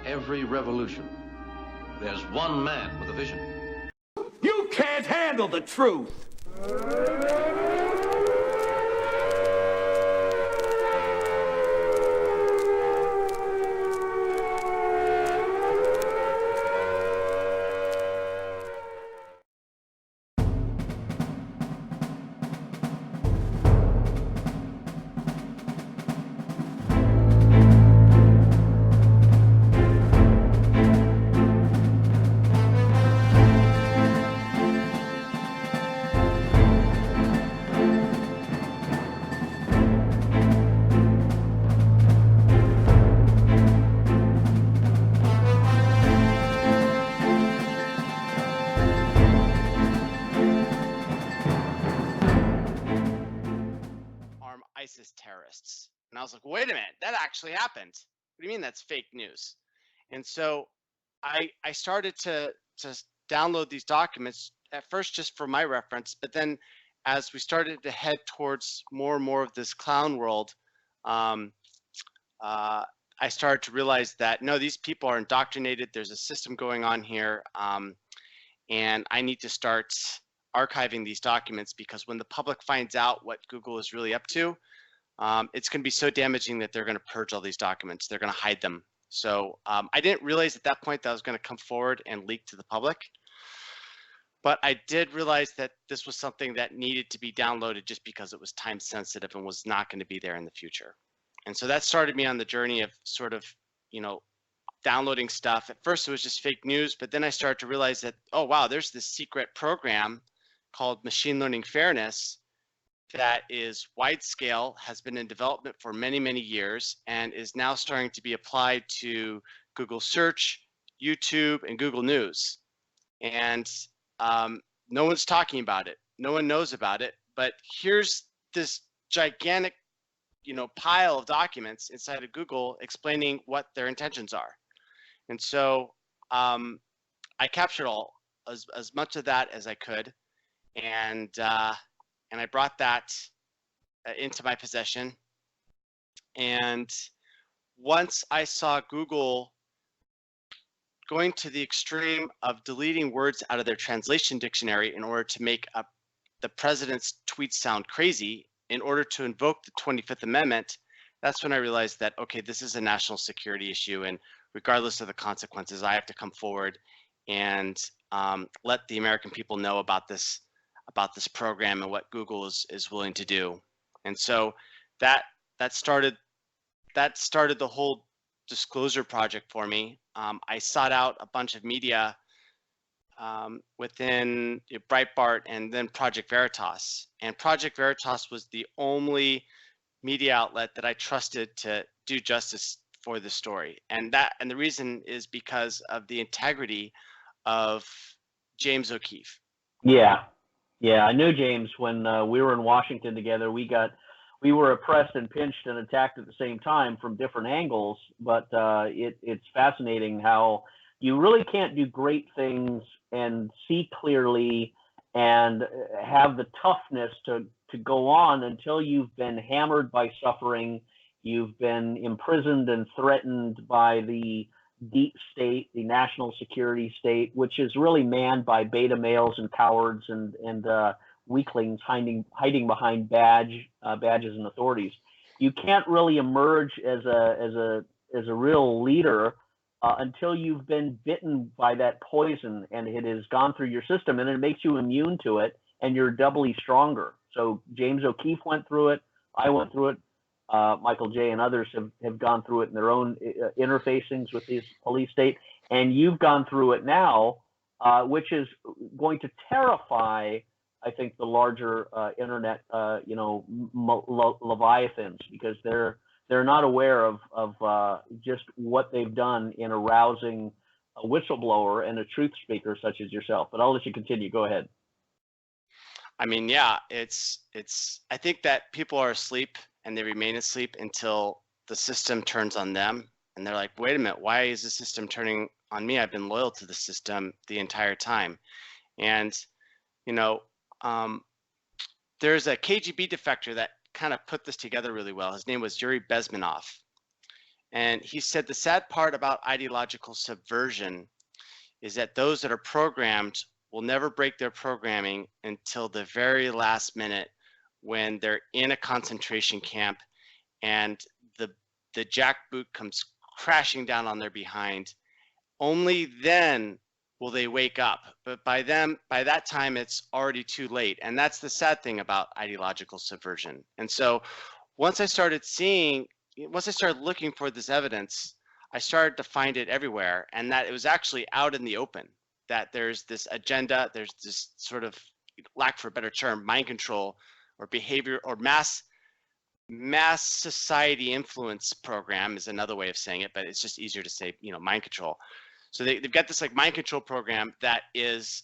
every revolution, there's one man with a vision. You can't handle the truth! ISIS terrorists. And I was like, wait a minute, that actually happened. What do you mean that's fake news? And so I started to download these documents at first just for my reference, but then as we started to head towards more and more of this clown world, I started to realize that no, these people are indoctrinated. There's a system going on here, and I need to start archiving these documents, because when the public finds out what Google is really up to, it's going to be so damaging that they're going to purge all these documents. They're going to hide them. So I didn't realize at that point that I was going to come forward and leak to the public. But I did realize that this was something that needed to be downloaded just because it was time sensitive and was not going to be there in the future. And so that started me on the journey of sort of, downloading stuff. At first it was just fake news, but then I started to realize that, oh, wow, there's this secret program called Machine Learning Fairness that is wide scale, has been in development for many, many years, and is now starting to be applied to Google Search, YouTube, and Google News. And no one's talking about it. No one knows about it, but here's this gigantic, pile of documents inside of Google explaining what their intentions are. And so I captured as much of that as I could, and I brought that into my possession. And once I saw Google going to the extreme of deleting words out of their translation dictionary in order to make the president's tweets sound crazy, in order to invoke the 25th Amendment, that's when I realized that, okay, this is a national security issue, and regardless of the consequences, I have to come forward and let the American people know about this program and what Google is willing to do. And so that started the whole disclosure project for me. I sought out a bunch of media within Breitbart and then Project Veritas. And Project Veritas was the only media outlet that I trusted to do justice for the story. And the reason is because of the integrity of James O'Keefe. Yeah, I knew James when we were in Washington together. We were oppressed and pinched and attacked at the same time from different angles. But it's fascinating how you really can't do great things and see clearly and have the toughness to go on until you've been hammered by suffering. You've been imprisoned and threatened by the deep state, the national security state, which is really manned by beta males and cowards and weaklings hiding behind badges and authorities. You can't really emerge as a real leader until you've been bitten by that poison and it has gone through your system, and it makes you immune to it, and you're doubly stronger. So James O'Keefe went through it. I went through it. Michael J. and others have gone through it in their own interfacings with this police state, and you've gone through it now, which is going to terrify, I think, the larger internet, leviathans, because they're not aware of just what they've done in arousing a whistleblower and a truth speaker such as yourself. But I'll let you continue. Go ahead. I mean, yeah, I think that people are asleep and they remain asleep until the system turns on them. And they're like, wait a minute, why is the system turning on me? I've been loyal to the system the entire time. And, there's a KGB defector that kind of put this together really well. His name was Yuri Bezmenov. And he said the sad part about ideological subversion is that those that are programmed will never break their programming until the very last minute when they're in a concentration camp and the jackboot comes crashing down on their behind. Only then will they wake up. But by that time, it's already too late. And that's the sad thing about ideological subversion. And so once I started looking for this evidence, I started to find it everywhere, and that it was actually out in the open, that there's this agenda, there's this sort of, lack for a better term, mind control or behavior or mass society influence program is another way of saying it, but it's just easier to say, mind control. So they've got this like mind control program that is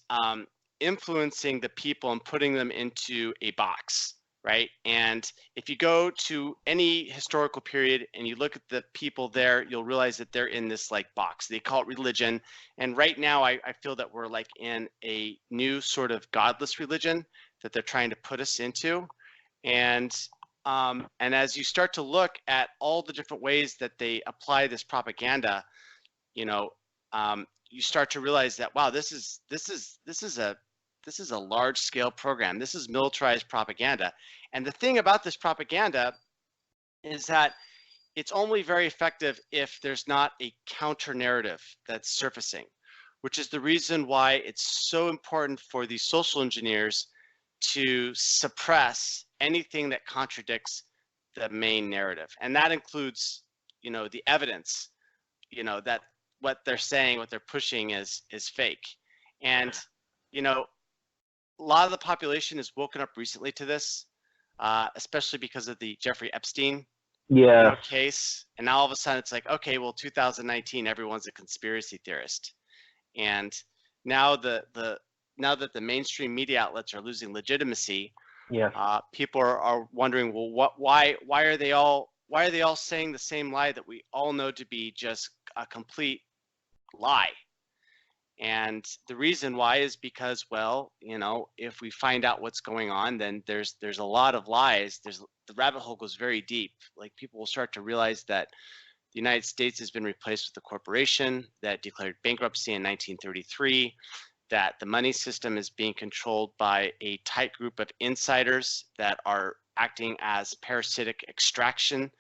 influencing the people and putting them into a box, right? And if you go to any historical period and you look at the people there, you'll realize that they're in this like box. They call it religion. And right now I feel that we're like in a new sort of godless religion that they're trying to put us into. And as you start to look at all the different ways that they apply this propaganda, you start to realize that, wow, this is a large scale program. This is militarized propaganda. And the thing about this propaganda is that it's only very effective if there's not a counter narrative that's surfacing, which is the reason why it's so important for these social engineers to suppress anything that contradicts the main narrative. And that includes, the evidence, that what they're saying, what they're pushing is fake. And, a lot of the population has woken up recently to this, especially because of the Jeffrey Epstein case. And now all of a sudden it's like, okay, well, 2019, everyone's a conspiracy theorist. And now that the mainstream media outlets are losing legitimacy, people are wondering, well, why are they all saying the same lie that we all know to be just a complete lie? And the reason why is because, well, if we find out what's going on, then there's a lot of lies. The rabbit hole goes very deep. Like, people will start to realize that the United States has been replaced with a corporation that declared bankruptcy in 1933, that the money system is being controlled by a tight group of insiders that are acting as parasitic extraction,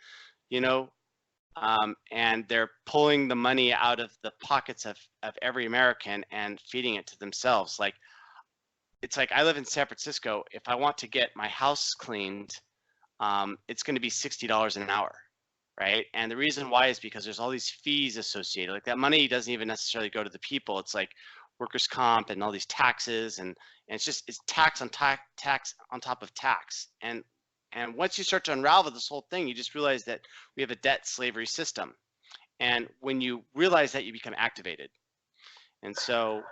and they're pulling the money out of the pockets of every American and feeding it to themselves. Like, it's like, I live in San Francisco. If I want to get my house cleaned, it's going to be $60 an hour, right? And the reason why is because there's all these fees associated. Like, that money doesn't even necessarily go to the people. It's like workers' comp and all these taxes, and it's tax on tax on top of tax. And once you start to unravel this whole thing, you just realize that we have a debt slavery system. And when you realize that, you become activated. And so,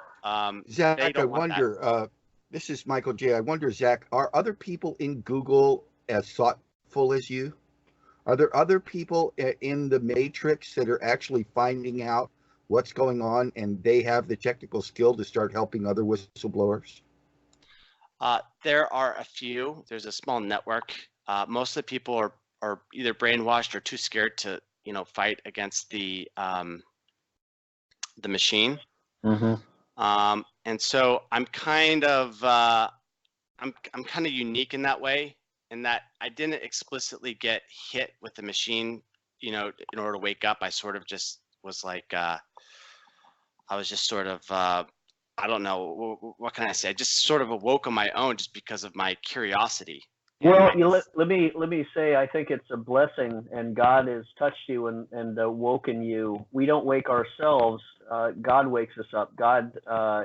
Zach, I wonder, this is Michael J. I wonder, Zach, are other people in Google as thoughtful as you? Are there other people in the matrix that are actually finding out what's going on, and they have the technical skill to start helping other whistleblowers? There are a few. There's a small network. Most of the people are either brainwashed or too scared to, fight against the machine. Mm-hmm. And so I'm kind of unique in that way, in that I didn't explicitly get hit with the machine, in order to wake up. I sort of just was like, I was just sort of, I don't know, what can I say? I just sort of awoke on my own just because of my curiosity. Well, let me say, I think it's a blessing, and God has touched you and woken you. We don't wake ourselves. God wakes us up. God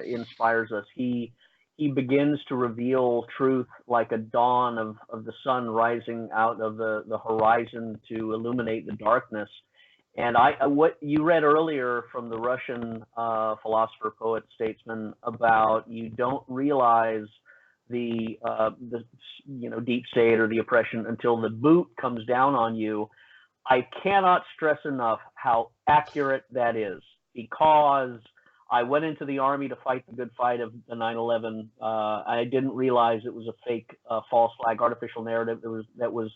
inspires us. He begins to reveal truth like a dawn of the sun rising out of the horizon to illuminate the darkness. And what you read earlier from the Russian philosopher, poet, statesman about you don't realize the deep state or the oppression until the boot comes down on you. I cannot stress enough how accurate that is, because I went into the Army to fight the good fight of the 9/11. I didn't realize it was a fake, false flag, artificial narrative that was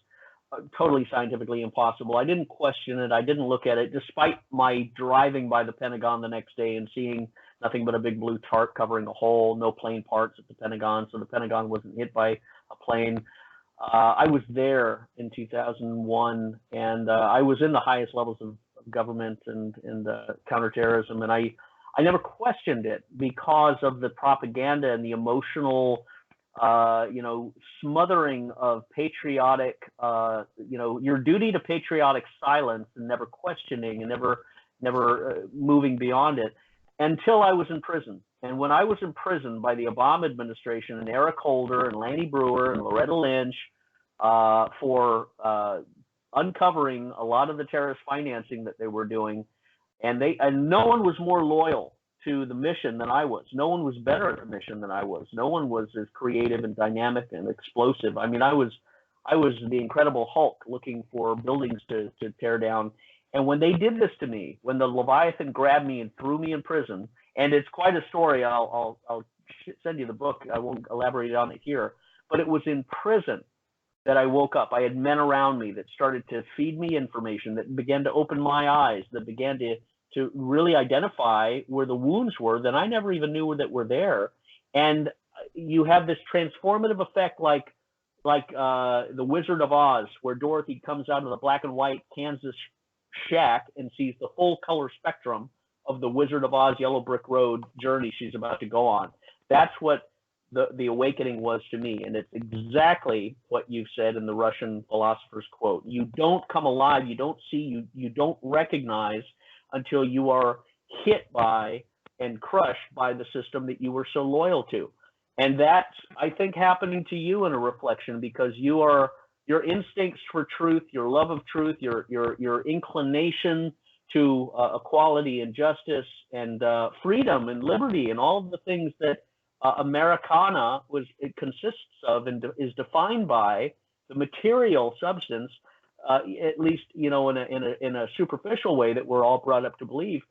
totally scientifically impossible. I didn't question it. I didn't look at it, despite my driving by the Pentagon the next day and seeing nothing but a big blue tarp covering a hole, no plane parts at the Pentagon, so the Pentagon wasn't hit by a plane. I was there in 2001, and I was in the highest levels of government and counterterrorism, and I never questioned it because of the propaganda and the emotional, smothering of patriotic, your duty to patriotic silence and never questioning and never moving beyond it until I was in prison. And when I was in prison by the Obama administration and Eric Holder and Lanny Brewer and Loretta Lynch for uncovering a lot of the terrorist financing that they were doing, and no one was more loyal to the mission than I was. No one was better at the mission than I was. No one was as creative and dynamic and explosive. I mean, I was the Incredible Hulk looking for buildings to tear down. And when they did this to me, when the Leviathan grabbed me and threw me in prison, and it's quite a story. I'll send you the book. I won't elaborate on it here, but it was in prison that I woke up. I had men around me that started to feed me information, that began to open my eyes, that began to really identify where the wounds were that I never even knew that were there. And you have this transformative effect like the Wizard of Oz, where Dorothy comes out of the black and white Kansas shack and sees the full color spectrum of the Wizard of Oz yellow brick road journey she's about to go on. That's what the awakening was to me. And it's exactly what you said in the Russian philosopher's quote. You don't come alive, you don't see, you don't recognize until you are hit by and crushed by the system that you were so loyal to. And that's, I think, happening to you in a reflection, because your instincts for truth, your love of truth, your inclination to equality and justice and freedom and liberty and all of the things that Americana consists of and is defined by, the material substance, at least in a superficial way that we're all brought up to believe,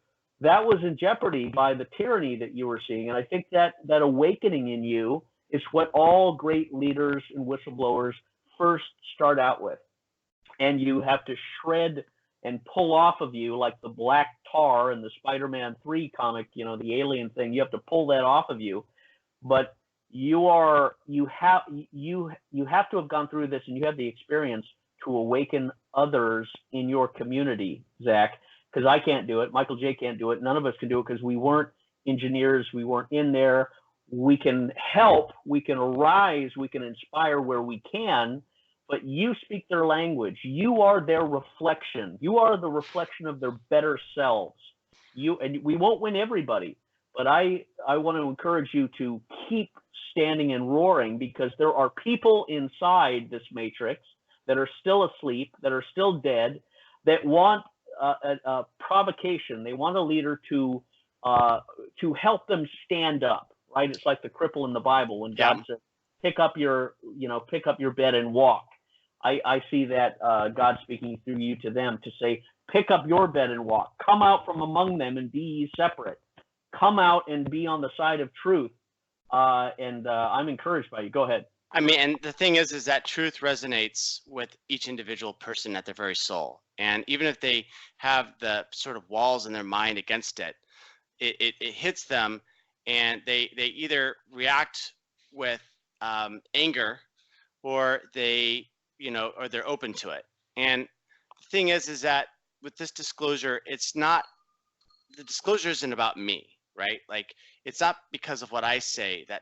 that was in jeopardy by the tyranny that you were seeing. And I think that awakening in you is what all great leaders and whistleblowers first start out with. And you have to shred and pull off of you, like the black tar in the Spider-Man 3 comic, the alien thing. You have to pull that off of you. But you have to have gone through this, and you have the experience to awaken others in your community, Zach, because I can't do it. Michael J. can't do it. None of us can do it because we weren't engineers. We weren't in there. We can help. We can arise. We can inspire where we can. But you speak their language. You are their reflection. You are the reflection of their better selves. And we won't win everybody, but I want to encourage you to keep standing and roaring, because there are people inside this matrix that are still asleep, that are still dead, that want a provocation. They want a leader to help them stand up, right? It's like the cripple in the Bible when God says, pick up your bed and walk. I see that God speaking through you to them to say, pick up your bed and walk. Come out from among them and be ye separate. Come out and be on the side of truth. And I'm encouraged by you. Go ahead. I mean, and the thing is that truth resonates with each individual person at their very soul. And even if they have the sort of walls in their mind against it, it hits them, and they either react with anger, or they're open to it. And the thing is that with this disclosure, the disclosure isn't about me, right? Like, it's not because of what I say that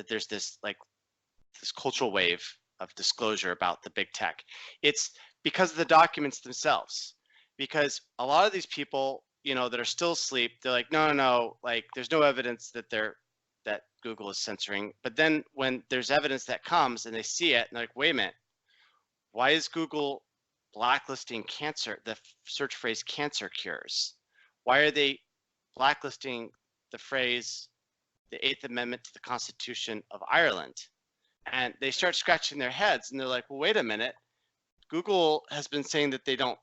there's this cultural wave of disclosure about the big tech. It's because of the documents themselves. Because a lot of these people, that are still asleep, they're like, no, like, there's no evidence that Google is censoring. But then when there's evidence that comes and they see it, and they're like, wait a minute, why is Google blacklisting cancer, the search phrase cancer cures? Why are they blacklisting the phrase, the 8th Amendment to the Constitution of Ireland? And they start scratching their heads, and they're like, well, wait a minute. Google has been saying that they don't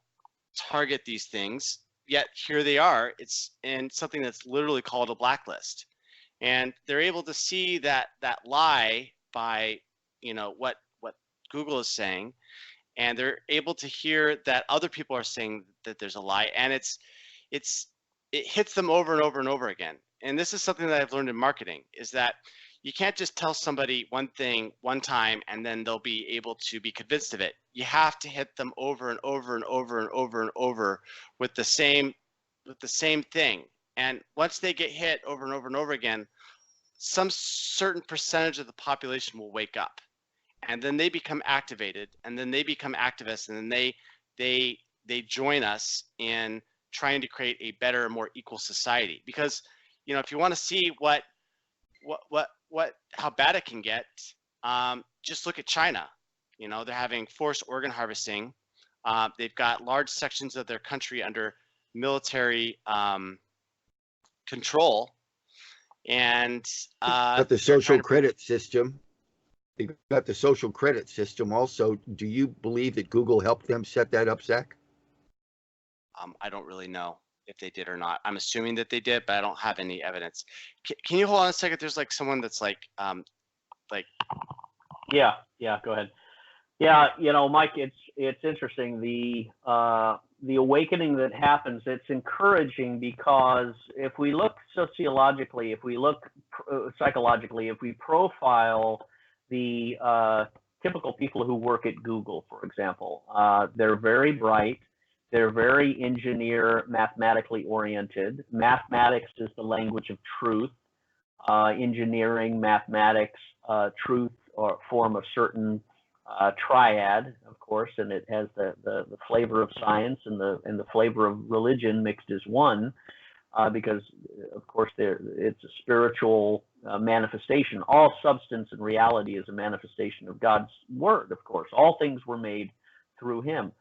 target these things, yet here they are. It's in something that's literally called a blacklist. And they're able to see that lie by, what Google is saying. and they're able to hear that other people are saying that there's a lie, and it hits them over and over and over again. And this is something that I've learned in marketing, is that you can't just tell somebody one thing one time and then they'll be able to be convinced of it. You have to hit them over and over and over and over and over with the same thing. And once they get hit over and over and over again, some certain percentage of the population will wake up, and then they become activated, and then they become activists, and then they join us in trying to create a better, more equal society. Because, you know, if you want to see how bad it can get, just look at China. You know, they're having forced organ harvesting. They've got large sections of their country under military control, and but the social credit system. You've got the social credit system also. Do you believe that Google helped them set that up, Zach? I don't really know if they did or not. I'm assuming that they did, but I don't have any evidence. Can you hold on a second? There's like someone that's like. Yeah, go ahead. Yeah, you know, Mike, it's interesting. The awakening that happens, it's encouraging, because if we look sociologically, if we look psychologically, if we profile the typical people who work at Google, for example, they're very bright. They're very engineer, mathematically oriented. Mathematics is the language of truth. Engineering, mathematics, truth, or form a certain triad, of course, and it has the flavor of science and the flavor of religion mixed as one, because of course it's a spiritual manifestation. All substance and reality is a manifestation of God's word. Of course, all things were made through Him,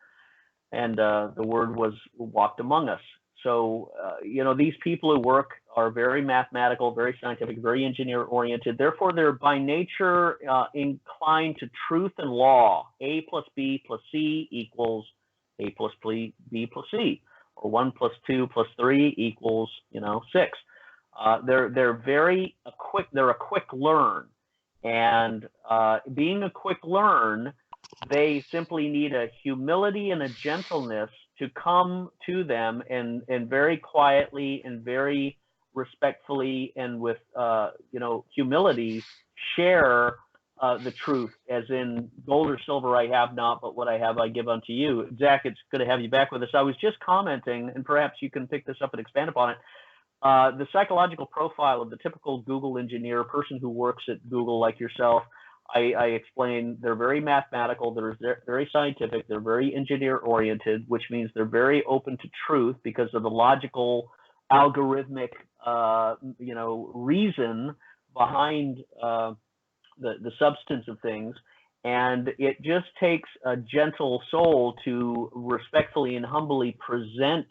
and the Word was walked among us. So, you know, these people who work are very mathematical, very scientific, very engineer-oriented. Therefore, they're by nature inclined to truth and law. A plus B plus C equals A plus B plus C, or 1 plus 2 plus 3 equals, you know, 6. They're a quick learn, and being a quick learn, they simply need a humility and a gentleness to come to them and very quietly and very respectfully and with you know, humility share the truth, as in gold or silver I have not, but what I have I give unto you. Zach, it's good to have you back with us. I was just commenting, and perhaps you can pick this up and expand upon it. The psychological profile of the typical Google engineer, person who works at Google like yourself, I explained, they're very mathematical, they're very scientific, they're very engineer-oriented, which means they're very open to truth because of the logical, algorithmic, you know, reason behind the substance of things. And it just takes a gentle soul to respectfully and humbly present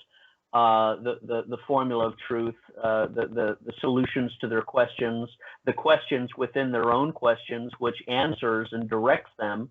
the formula of truth, the solutions to their questions, the questions within their own questions, which answers and directs them,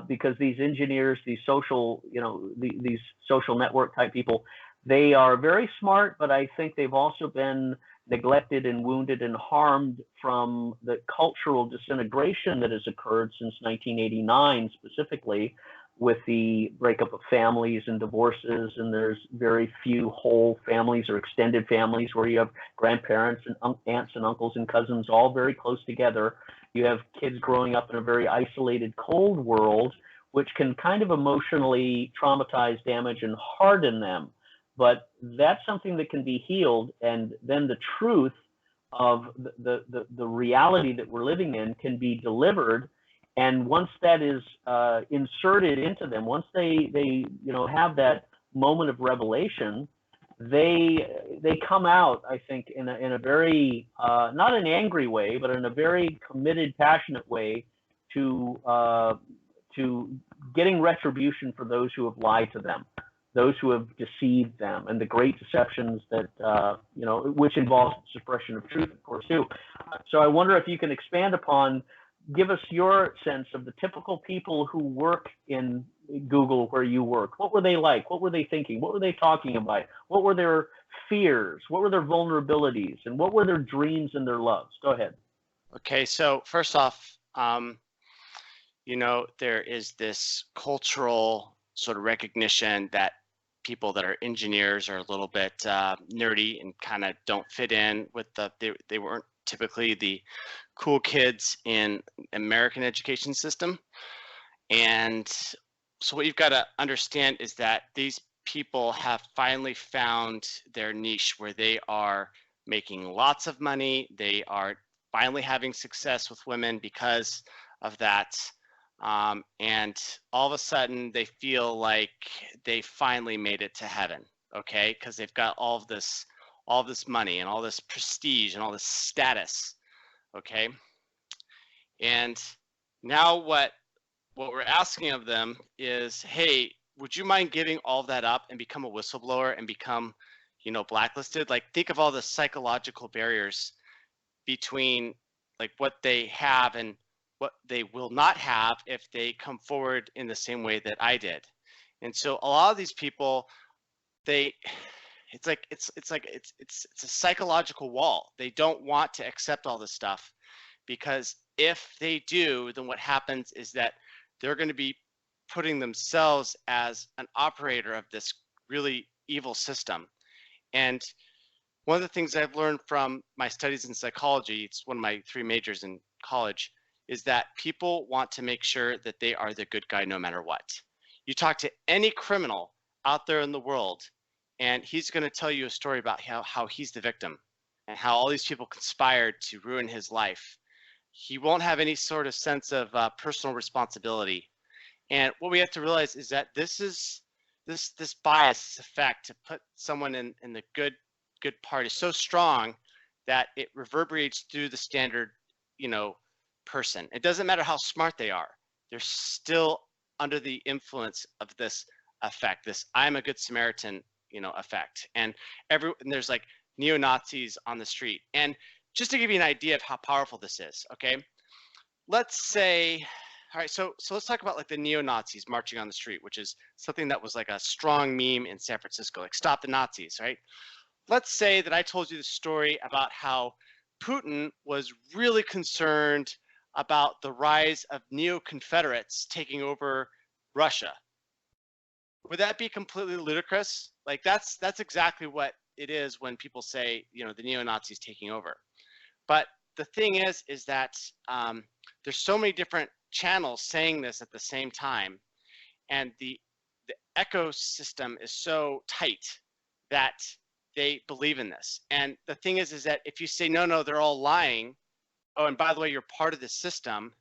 because these engineers, these social, you know, these social network type people, they are very smart, but I think they've also been neglected and wounded and harmed from the cultural disintegration that has occurred since 1989, specifically, with the breakup of families and divorces, and there's very few whole families or extended families where you have grandparents and aunts and uncles and cousins all very close together. You have kids growing up in a very isolated, cold world, which can kind of emotionally traumatize, damage, and harden them. But that's something that can be healed, and then the truth of the reality that we're living in can be delivered. And once that is inserted into them, once they you know, have that moment of revelation, they come out, I think, in a very not an angry way, but in a very committed, passionate way to getting retribution for those who have lied to them, those who have deceived them, and the great deceptions that you know, which involves suppression of truth, of course, too. So I wonder if you can expand upon. Give us your sense of the typical people who work in Google where you work. What were they like? What were they thinking? What were they talking about? What were their fears? What were their vulnerabilities? And what were their dreams and their loves? Go ahead. Okay, so first off, there is this cultural sort of recognition that people that are engineers are a little bit nerdy and kind of don't fit in with they weren't typically the cool kids in American education system. And so what you've got to understand is that these people have finally found their niche where they are making lots of money. They are finally having success with women because of that. And all of a sudden they feel like they finally made it to heaven, okay? Because they've got all this money and all this prestige and all this status, okay? And now what we're asking of them is, hey, would you mind giving all of that up and become a whistleblower and become, blacklisted? Like, think of all the psychological barriers between like what they have and what they will not have if they come forward in the same way that I did. And so a lot of these people, it's a psychological wall. They don't want to accept all this stuff, because if they do, then what happens is that they're going to be putting themselves as an operator of this really evil system. And one of the things I've learned from my studies in psychology, it's one of my 3 majors in college, is that people want to make sure that they are the good guy no matter what. You talk to any criminal out there in the world, and he's going to tell you a story about how he's the victim and how all these people conspired to ruin his life. He won't have any sort of sense of personal responsibility. And what we have to realize is that this bias effect to put someone in the good part is so strong that it reverberates through the standard, person. It doesn't matter how smart they are. They're still under the influence of this effect, this I'm a good Samaritan, effect. And there's like neo-Nazis on the street. And just to give you an idea of how powerful this is, okay? Let's say, all right, so let's talk about like the neo-Nazis marching on the street, which is something that was like a strong meme in San Francisco, like stop the Nazis, right? Let's say that I told you the story about how Putin was really concerned about the rise of neo-Confederates taking over Russia. Would that be completely ludicrous? Like that's exactly what it is when people say, the neo-Nazis taking over. But the thing is that there's so many different channels saying this at the same time, and the ecosystem is so tight that they believe in this. And the thing is that if you say, no, they're all lying, oh, and by the way, you're part of the system,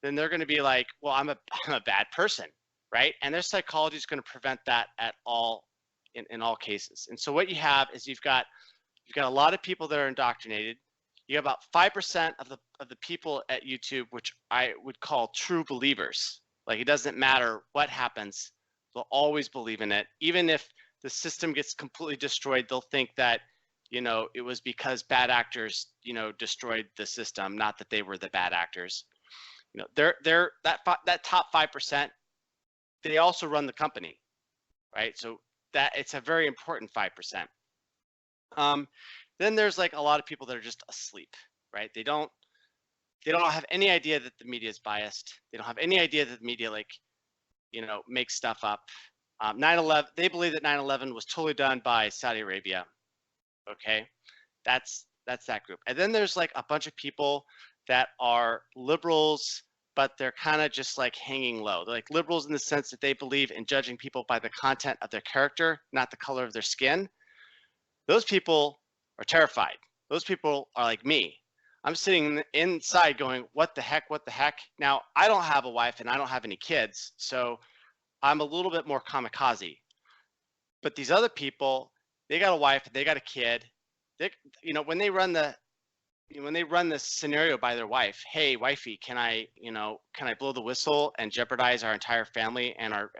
then they're going to be like, well, I'm a bad person, right? And their psychology is going to prevent that at all in all cases. And so what you have is you've got a lot of people that are indoctrinated. You have about 5% of the people at YouTube, which I would call true believers. Like, it doesn't matter what happens, they'll always believe in it. Even if the system gets completely destroyed, they'll think that, it was because bad actors, destroyed the system, not that they were the bad actors. They're that top 5%, they also run the company, right? So that it's a very important 5%. Then there's like a lot of people that are just asleep, right? They don't have any idea that the media is biased. They don't have any idea that the media makes stuff up. 9/11, they believe that 9/11 was totally done by Saudi Arabia. Okay, that's that group. And then there's like a bunch of people that are liberals, but they're kind of just like hanging low. They're like liberals in the sense that they believe in judging people by the content of their character, not the color of their skin. Those people are terrified. Those people are like me. I'm sitting inside going, what the heck? Now, I don't have a wife and I don't have any kids, so I'm a little bit more kamikaze. But these other people, they got a wife, they got a kid. When they run this scenario by their wife, hey, wifey, can I blow the whistle and jeopardize our entire family and our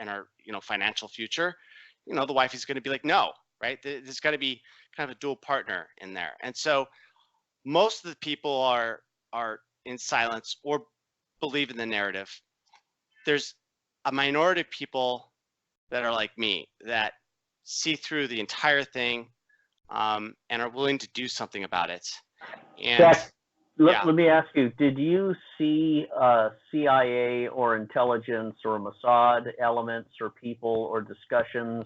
financial future? The wife is going to be like, no, right? There's got to be kind of a dual partner in there. And so most of the people are in silence or believe in the narrative. There's a minority of people that are like me that see through the entire thing and are willing to do something about it. And Let me ask you, did you see CIA or intelligence or Mossad elements or people or discussions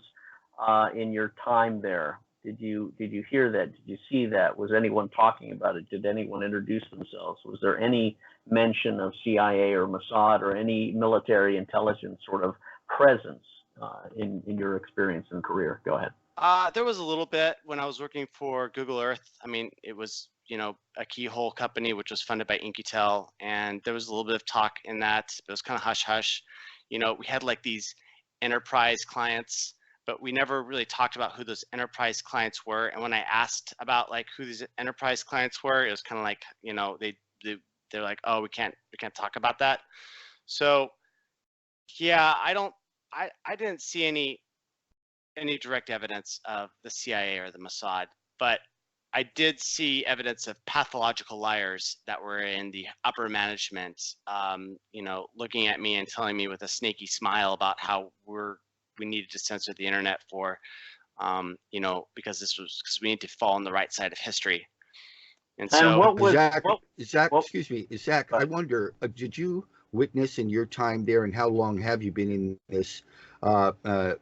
in your time there? Did you hear that? Did you see that? Was anyone talking about it? Did anyone introduce themselves? Was there any mention of CIA or Mossad or any military intelligence sort of presence in your experience and career? Go ahead. There was a little bit when I was working for Google Earth. I mean, it was, a keyhole company, which was funded by In-Q-Tel, and there was a little bit of talk in that. It was kind of hush hush. We had like these enterprise clients, but we never really talked about who those enterprise clients were. And when I asked about like who these enterprise clients were, it was kind of like, they're like, oh, we can't talk about that. So yeah, I didn't see any direct evidence of the CIA or the Mossad, but I did see evidence of pathological liars that were in the upper management, looking at me and telling me with a snaky smile about how we needed to censor the internet for, because we need to fall on the right side of history. And so, what was Zach? Excuse me, Zach. I wonder, did you witness in your time there, and how long have you been in this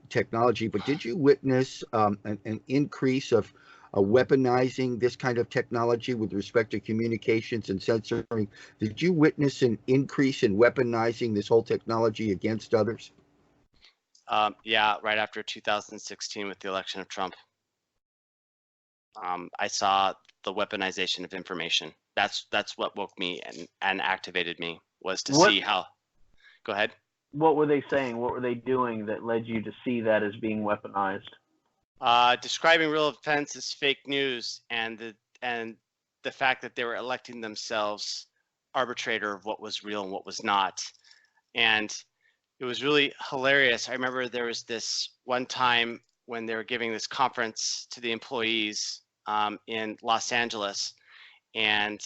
technology? But did you witness an increase of weaponizing this kind of technology with respect to communications and censoring? Did you witness an increase in weaponizing this whole technology against others? Yeah, right after 2016 with the election of Trump, I saw the weaponization of information. That's what woke me and activated me, was to see how. Go ahead. What were they saying? What were they doing that led you to see that as being weaponized? Describing real events as fake news, and the fact that they were electing themselves arbitrator of what was real and what was not. And it was really hilarious. I remember there was this one time when they were giving this conference to the employees in Los Angeles, and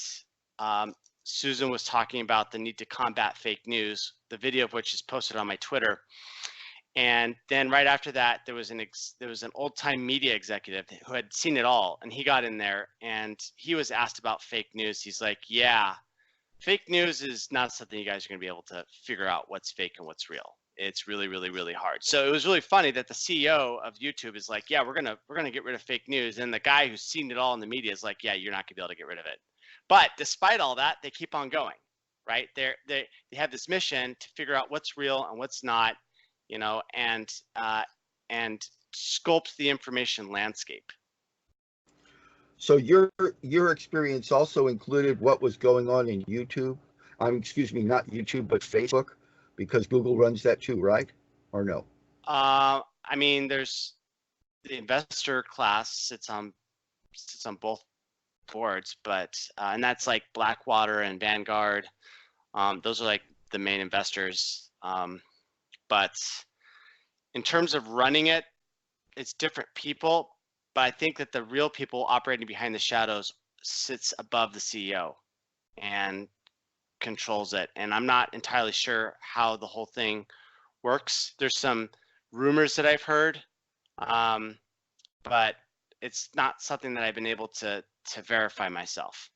Susan was talking about the need to combat fake news, the video of which is posted on my Twitter. And then right after that, there was an old-time media executive who had seen it all, and he got in there and he was asked about fake news. He's like, yeah, fake news is not something you guys are going to be able to figure out what's fake and what's real. It's really, really, really hard. So it was really funny that the CEO of YouTube is like, yeah, we're gonna get rid of fake news, and the guy who's seen it all in the media is like, yeah, you're not gonna be able to get rid of it. But despite all that, they keep on going, right? They have this mission to figure out what's real and what's not, and sculpt the information landscape. So your experience also included what was going on in YouTube. Excuse me, not YouTube, but Facebook, because Google runs that too, right? Or no? I mean, there's the investor class sits on both boards, but and that's like Blackwater and Vanguard. Those are like the main investors. But in terms of running it, it's different people. But I think that the real people operating behind the shadows sits above the CEO and controls it. And I'm not entirely sure how the whole thing works. There's some rumors that I've heard, but it's not something that I've been able to verify myself.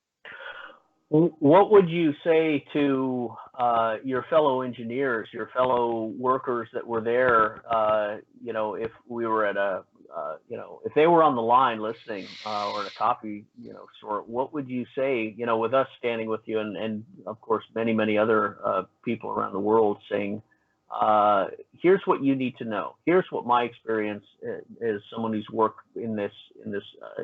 What would you say to your fellow engineers, your fellow workers that were there? If we were at if they were on the line listening or at a coffee, store, what would you say? With us standing with you, and of course many other people around the world saying, here's what you need to know. Here's what my experience is, someone who's worked in this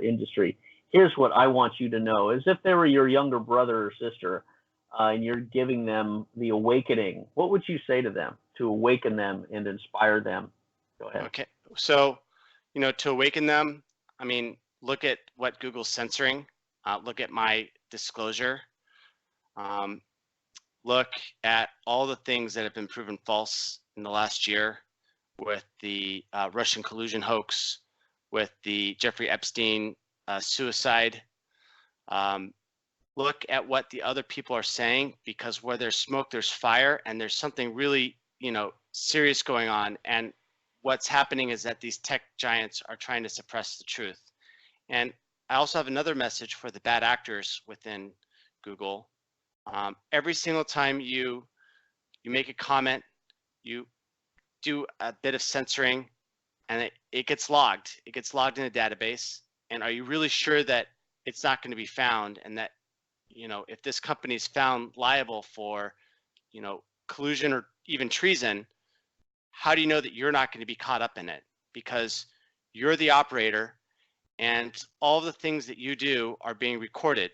industry. Here's what I want you to know, as if they were your younger brother or sister, and you're giving them the awakening. What would you say to them to awaken them and inspire them? Go ahead. Okay, so, to awaken them, I mean, look at what Google's censoring. Look at my disclosure. Look at all the things that have been proven false in the last year, with the Russian collusion hoax, with the Jeffrey Epstein suicide. Look at what the other people are saying, because where there's smoke, there's fire, and there's something really, serious going on. And what's happening is that these tech giants are trying to suppress the truth. And I also have another message for the bad actors within Google. Every single time you make a comment, you do a bit of censoring, and it gets logged. It gets logged in a database. And are you really sure that it's not going to be found, and that, you know, if this company is found liable for, you know, collusion or even treason, how do you know that you're not going to be caught up in it? Because you're the operator, and all of the things that you do are being recorded.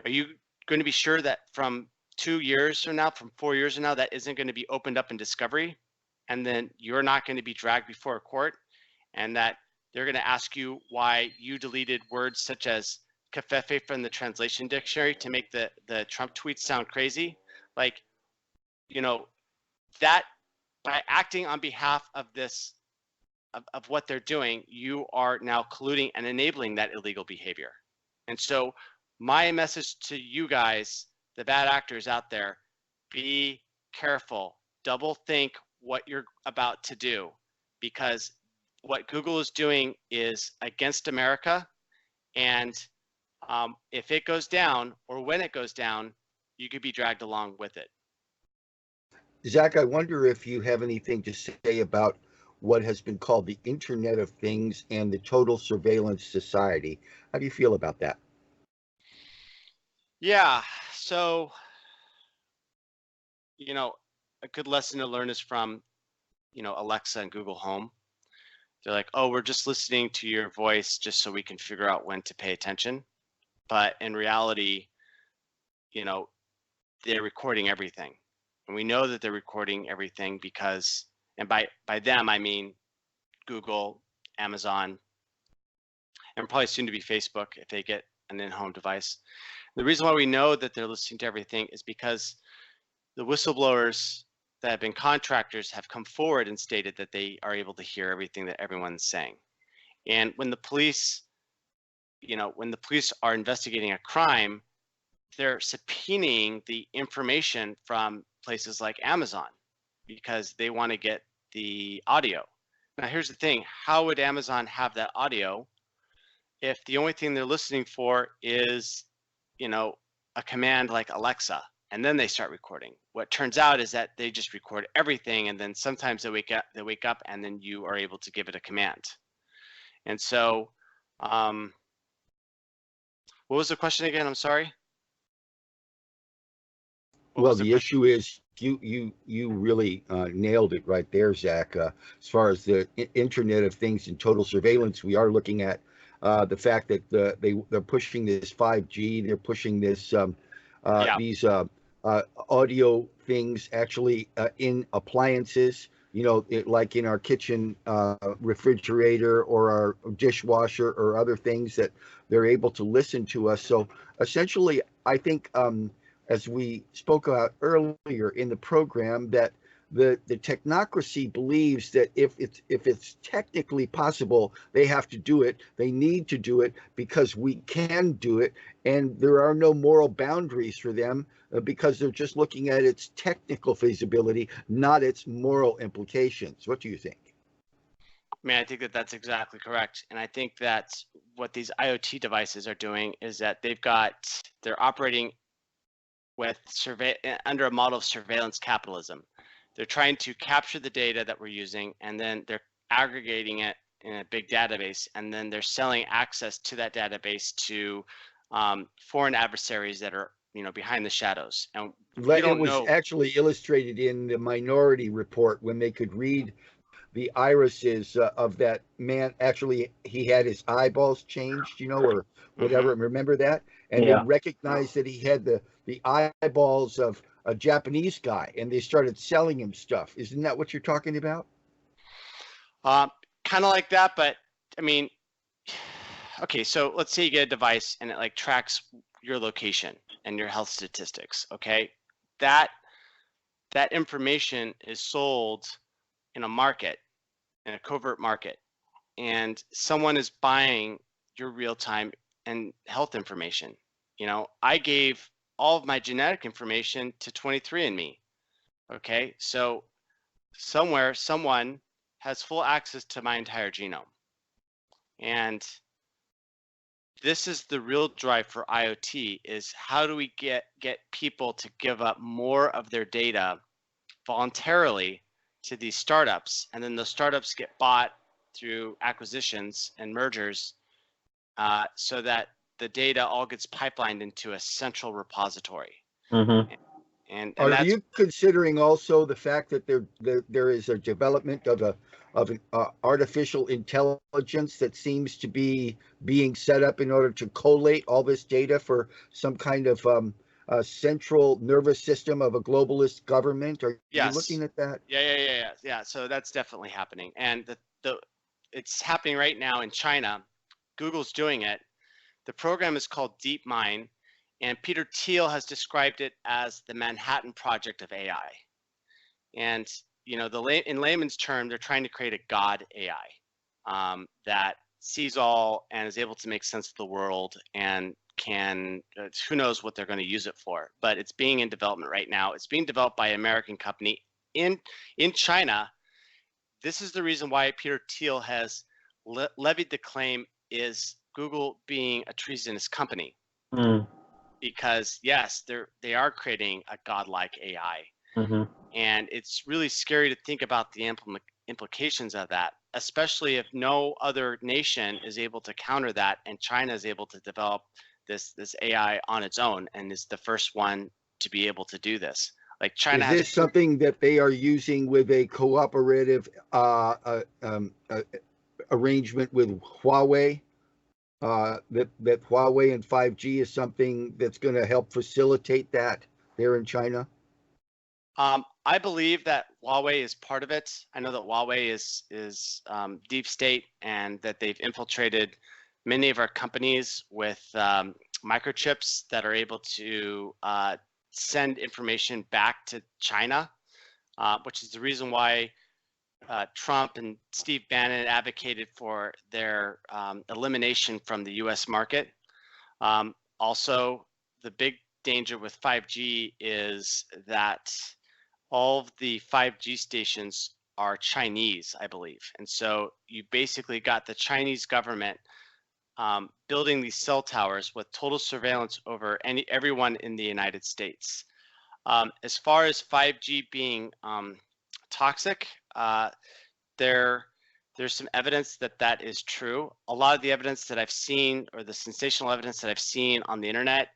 Are you going to be sure that from 2 years from now, from 4 years from now, that isn't going to be opened up in discovery, and then you're not going to be dragged before a court, and that they're going to ask you why you deleted words such as covfefe from the translation dictionary to make the Trump tweets sound crazy? Like, you know, that by acting on behalf of this, of what they're doing, you are now colluding and enabling that illegal behavior. And so my message to you guys, the bad actors out there, be careful, double think what you're about to do, because what Google is doing is against America. And if it goes down, or when it goes down, you could be dragged along with it. Zach, I wonder if you have anything to say about what has been called the Internet of Things and the total surveillance society. How do you feel about that? Yeah, so, you know, a good lesson to learn is from, you know, Alexa and Google Home. They're like, oh, we're just listening to your voice just so we can figure out when to pay attention. But in reality, you know, they're recording everything. And we know that they're recording everything because, and by them, I mean Google, Amazon, and probably soon to be Facebook if they get an in-home device. The reason why we know that they're listening to everything is because the whistleblowers that have been contractors have come forward and stated that they are able to hear everything that everyone's saying. And when the police, you know, when the police are investigating a crime, they're subpoenaing the information from places like Amazon because they want to get the audio. Now, here's the thing. How would Amazon have that audio if the only thing they're listening for is, you know, a command like Alexa, and then they start recording? What turns out is that they just record everything, and then sometimes they wake up and then you are able to give it a command. And so, what was the question again? I'm sorry. Well, the issue is you really nailed it right there, Zach. As far as the Internet of Things and total surveillance, we are looking at the fact that they're pushing this 5G. They're pushing this these audio things actually in appliances. You know, like in our kitchen refrigerator or our dishwasher or other things that they're able to listen to us. So essentially, I think as we spoke about earlier in the program, that the technocracy believes that if it's technically possible, they have to do it. They need to do it because we can do it, and there are no moral boundaries for them because they're just looking at its technical feasibility, not its moral implications. What do you think? Man, I think that that's exactly correct. And I think that what these IoT devices are doing is that they're operating with under a model of surveillance capitalism. They're trying to capture the data that we're using, and then they're aggregating it in a big database, and then they're selling access to that database to foreign adversaries that are, you know, behind the shadows. And we don't know. It was actually illustrated in the Minority Report when they could read the irises of that man. Actually, he had his eyeballs changed, you know, or whatever. Mm-hmm. Remember that? And they recognized that he had the eyeballs of a Japanese guy, and they started selling him stuff. Isn't that what you're talking about? Kind of like that, but I mean, okay, so let's say you get a device and it like tracks your location and your health statistics, okay? That information is sold in a market, in a covert market, and someone is buying your real-time and health information. You know, I gave all of my genetic information to 23andMe. Okay, so somewhere someone has full access to my entire genome, and this is the real drive for IoT, is how do we get people to give up more of their data voluntarily to these startups, and then those startups get bought through acquisitions and mergers, so that the data all gets pipelined into a central repository. Mm-hmm. And Are that's, you considering also the fact that there is a development of an artificial intelligence that seems to be being set up in order to collate all this data for some kind of central nervous system of a globalist government? Are you yes, looking at that? yeah. So that's definitely happening, and it's happening right now in China. Google's doing it. The program is called DeepMind, and Peter Thiel has described it as the Manhattan Project of AI. And in layman's term, they're trying to create a God AI that sees all and is able to make sense of the world and can, who knows what they're going to use it for, but it's being in development right now. It's being developed by an American company in China. This is the reason why Peter Thiel has levied the claim, is Google being a treasonous company. Mm. Because yes, they are creating a godlike AI. Mm-hmm. And it's really scary to think about the implications of that, especially if no other nation is able to counter that, and China is able to develop this AI on its own and is the first one to be able to do this. Like China Is has this something that they are using with a cooperative arrangement with Huawei? That Huawei and 5G is something that's going to help facilitate that there in China? I believe that Huawei is part of it. I know that Huawei is deep state, and that they've infiltrated many of our companies with microchips that are able to send information back to China, which is the reason why Trump and Steve Bannon advocated for their elimination from the U.S. market. Also, the big danger with 5G is that all of the 5G stations are Chinese, I believe. And so you basically got the Chinese government building these cell towers with total surveillance over everyone in the United States. As far as 5G being toxic, there's some evidence that is true. A lot of the evidence that I've seen, or the sensational evidence that I've seen on the internet,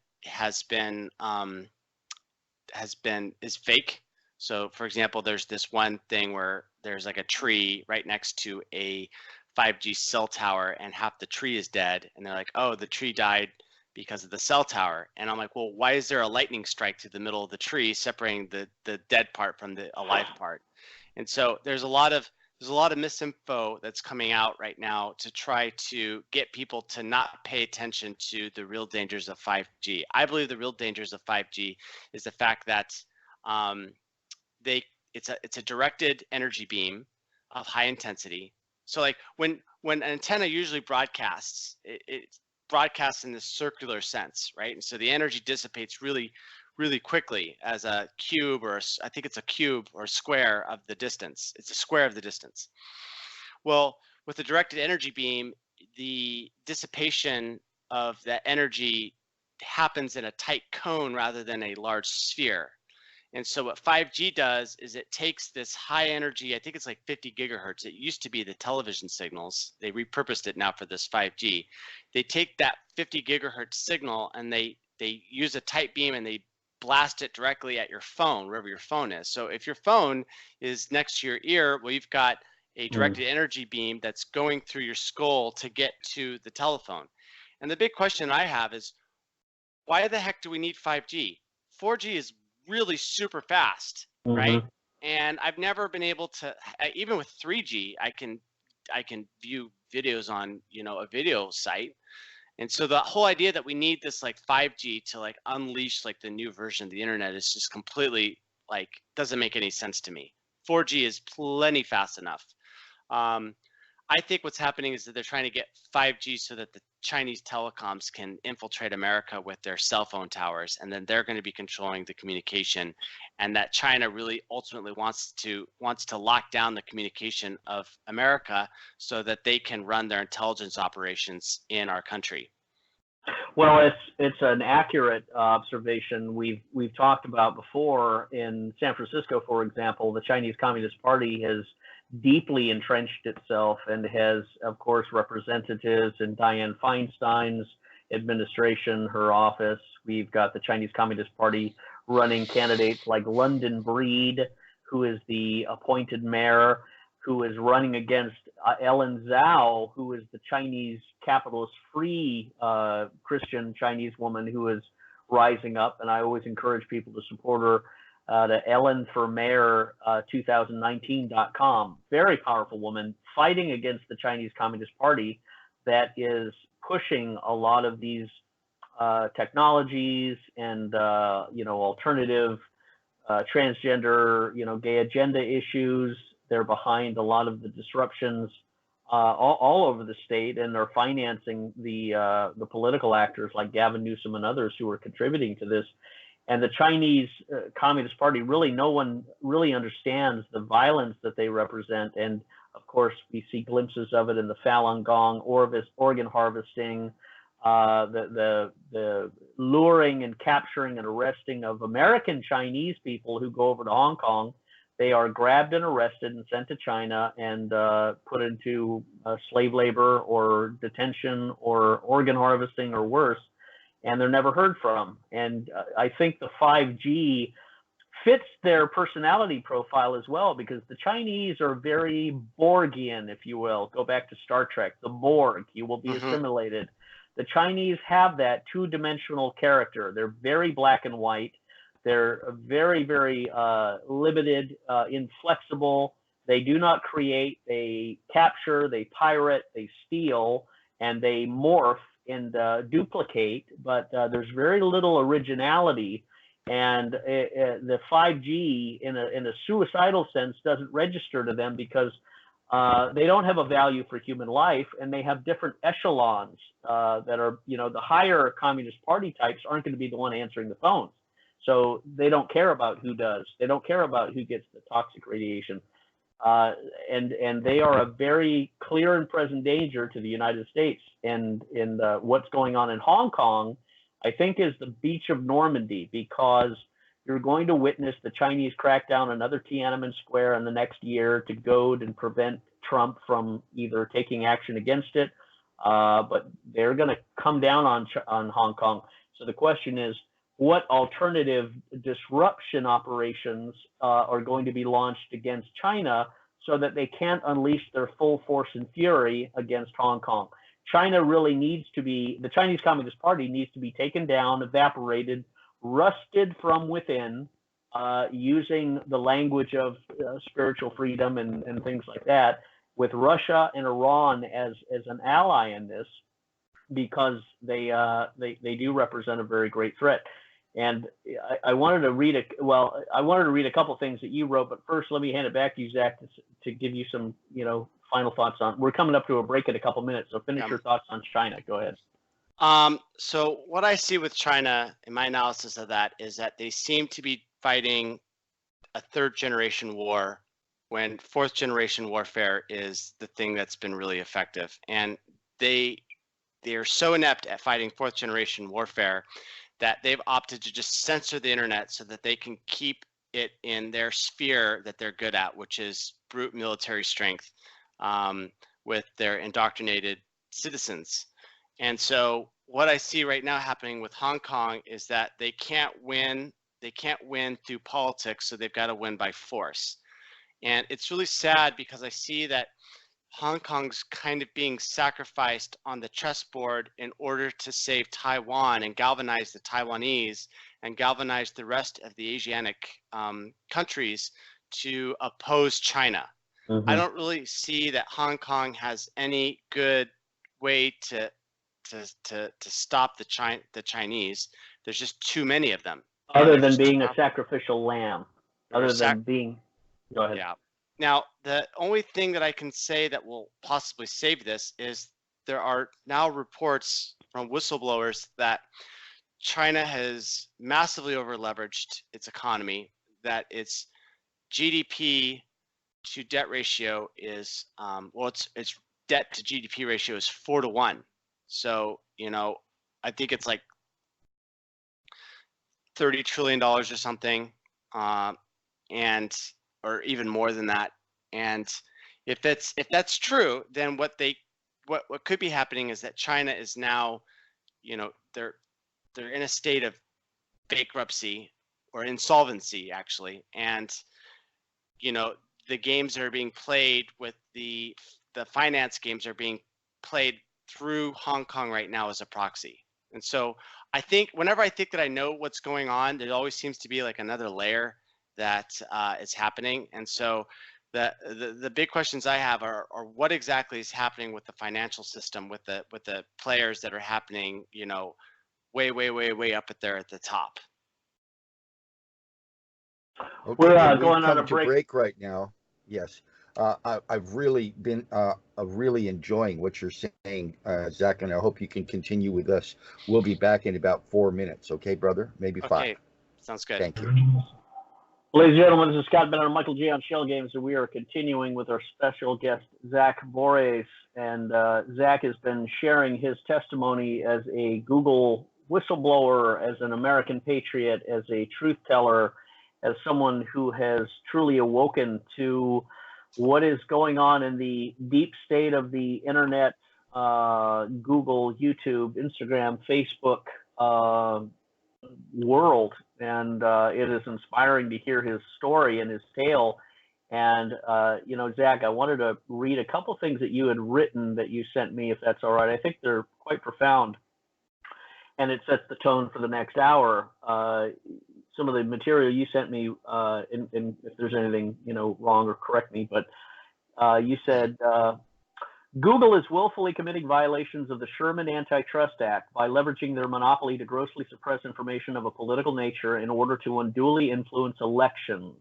is fake. So for example, there's this one thing where there's like a tree right next to a 5G cell tower, and half the tree is dead, and they're like, oh, the tree died because of the cell tower. And I'm like, well, why is there a lightning strike through the middle of the tree separating the dead part from the alive part? And so there's a lot of misinfo that's coming out right now to try to get people to not pay attention to the real dangers of 5G. I believe the real dangers of 5G is the fact that it's a directed energy beam of high intensity. So like when an antenna usually broadcasts, it broadcasts in this circular sense, right? And so the energy dissipates really quickly as a cube, or I think it's a cube or a square of the distance. It's a square of the distance. Well, with the directed energy beam, the dissipation of that energy happens in a tight cone rather than a large sphere. And so what 5G does is it takes this high energy, I think it's like 50 gigahertz. It used to be the television signals. They repurposed it now for this 5G. They take that 50 gigahertz signal, and they use a tight beam, and they blast it directly at your phone, wherever your phone is. So if your phone is next to your ear, well, you've got a directed energy beam that's going through your skull to get to the telephone. And the big question I have is, why the heck do we need 5G? 4G is really super fast, right? And I've never been able to, even with 3G, I can view videos on, a video site. And so the whole idea that we need this like 5G to like unleash like the new version of the internet is just completely like, doesn't make any sense to me. 4G is plenty fast enough. I think what's happening is that they're trying to get 5G so that the Chinese telecoms can infiltrate America with their cell phone towers, and then they're going to be controlling the communication, and that China really ultimately wants to lock down the communication of America so that they can run their intelligence operations in our country. Well, it's an accurate observation. We've talked about before in San Francisco, for example, the Chinese Communist Party has deeply entrenched itself and has, of course, representatives in Dianne Feinstein's administration, her office. We've got the Chinese Communist Party running candidates like London Breed, who is the appointed mayor, who is running against Ellen Zhao, who is the Chinese capitalist-free Christian Chinese woman who is rising up. And I always encourage people to support her. To Ellen for Mayor 2019.com. Very powerful woman fighting against the Chinese Communist Party that is pushing a lot of these technologies and alternative transgender, gay agenda issues. They're behind a lot of the disruptions all over the state, and they're financing the political actors like Gavin Newsom and others who are contributing to this. And the Chinese Communist Party, really, no one really understands the violence that they represent. And of course, we see glimpses of it in the Falun Gong, organ harvesting, the luring and capturing and arresting of American Chinese people who go over to Hong Kong. They are grabbed and arrested and sent to China and put into slave labor or detention or organ harvesting or worse. And they're never heard from. And I think the 5G fits their personality profile as well, because the Chinese are very Borgian, if you will. Go back to Star Trek, the Borg, you will be assimilated. The Chinese have that two-dimensional character. They're very black and white. They're very, very limited, inflexible. They do not create, they capture, they pirate, they steal, and they morph and duplicate, but there's very little originality. And the 5G, in a suicidal sense, doesn't register to them because they don't have a value for human life, and they have different echelons that are, the higher Communist Party types aren't going to be the one answering the phones. So they don't care about who does. They don't care about who gets the toxic radiation. And they are a very clear and present danger to the United States. And what's going on in Hong Kong, I think, is the beach of Normandy, because you're going to witness the Chinese crack down another Tiananmen Square in the next year to goad and prevent Trump from either taking action against it, but they're going to come down on Hong Kong. So the question is, what alternative disruption operations are going to be launched against China so that they can't unleash their full force and fury against Hong Kong? China really needs to be, the Chinese Communist Party needs to be taken down, evaporated, rusted from within, using the language of spiritual freedom and things like that, with Russia and Iran as an ally in this, because they do represent a very great threat. And I wanted to read a couple things that you wrote, but first let me hand it back to you, Zach, to give you some final thoughts on. We're coming up to a break in a couple minutes, so finish your thoughts on China. Go ahead. So what I see with China in my analysis of that is that they seem to be fighting a third generation war when fourth generation warfare is the thing that's been really effective. And they are so inept at fighting fourth generation warfare that they've opted to just censor the internet so that they can keep it in their sphere that they're good at, which is brute military strength with their indoctrinated citizens. And so what I see right now happening with Hong Kong is that they can't win through politics, so they've got to win by force. And it's really sad because I see that Hong Kong's kind of being sacrificed on the chessboard in order to save Taiwan and galvanize the Taiwanese and galvanize the rest of the Asiatic countries to oppose China. Mm-hmm. I don't really see that Hong Kong has any good way to stop the Chinese. There's just too many of them. Other than being a sacrificial lamb. Go ahead. Yeah. Now, the only thing that I can say that will possibly save this is there are now reports from whistleblowers that China has massively over-leveraged its economy, that its GDP to debt ratio is, its debt to GDP ratio is 4 to 1. So, I think it's like $30 trillion or something, and or even more than that. And if that's true, then what could be happening is that China is now, they're in a state of bankruptcy or insolvency actually, and the games that are being played with the finance games are being played through Hong Kong right now as a proxy. And so I think whenever I think that I know what's going on, there always seems to be like another layer that is happening. And so the big questions I have are what exactly is happening with the financial system, with the players that are happening, way up at the top. Okay, We're we've going come on a to break right now. Yes. I've really been really enjoying what you're saying, Zach, and I hope you can continue with us. We'll be back in about 4 minutes, okay, brother? Maybe 5. Okay, sounds good. Thank you. Ladies and gentlemen, this is Scott Bennett and Michael J. on Shell Games, and we are continuing with our special guest, Zach Vorez. And Zach has been sharing his testimony as a Google whistleblower, as an American patriot, as a truth teller, as someone who has truly awoken to what is going on in the deep state of the internet, Google, YouTube, Instagram, Facebook world. And it is inspiring to hear his story and his tale. And, Zach, I wanted to read a couple things that you had written that you sent me, if that's all right. I think they're quite profound. And it sets the tone for the next hour. Some of the material you sent me, and if there's anything, wrong, or correct me, but you said, Google is willfully committing violations of the Sherman Antitrust Act by leveraging their monopoly to grossly suppress information of a political nature in order to unduly influence elections.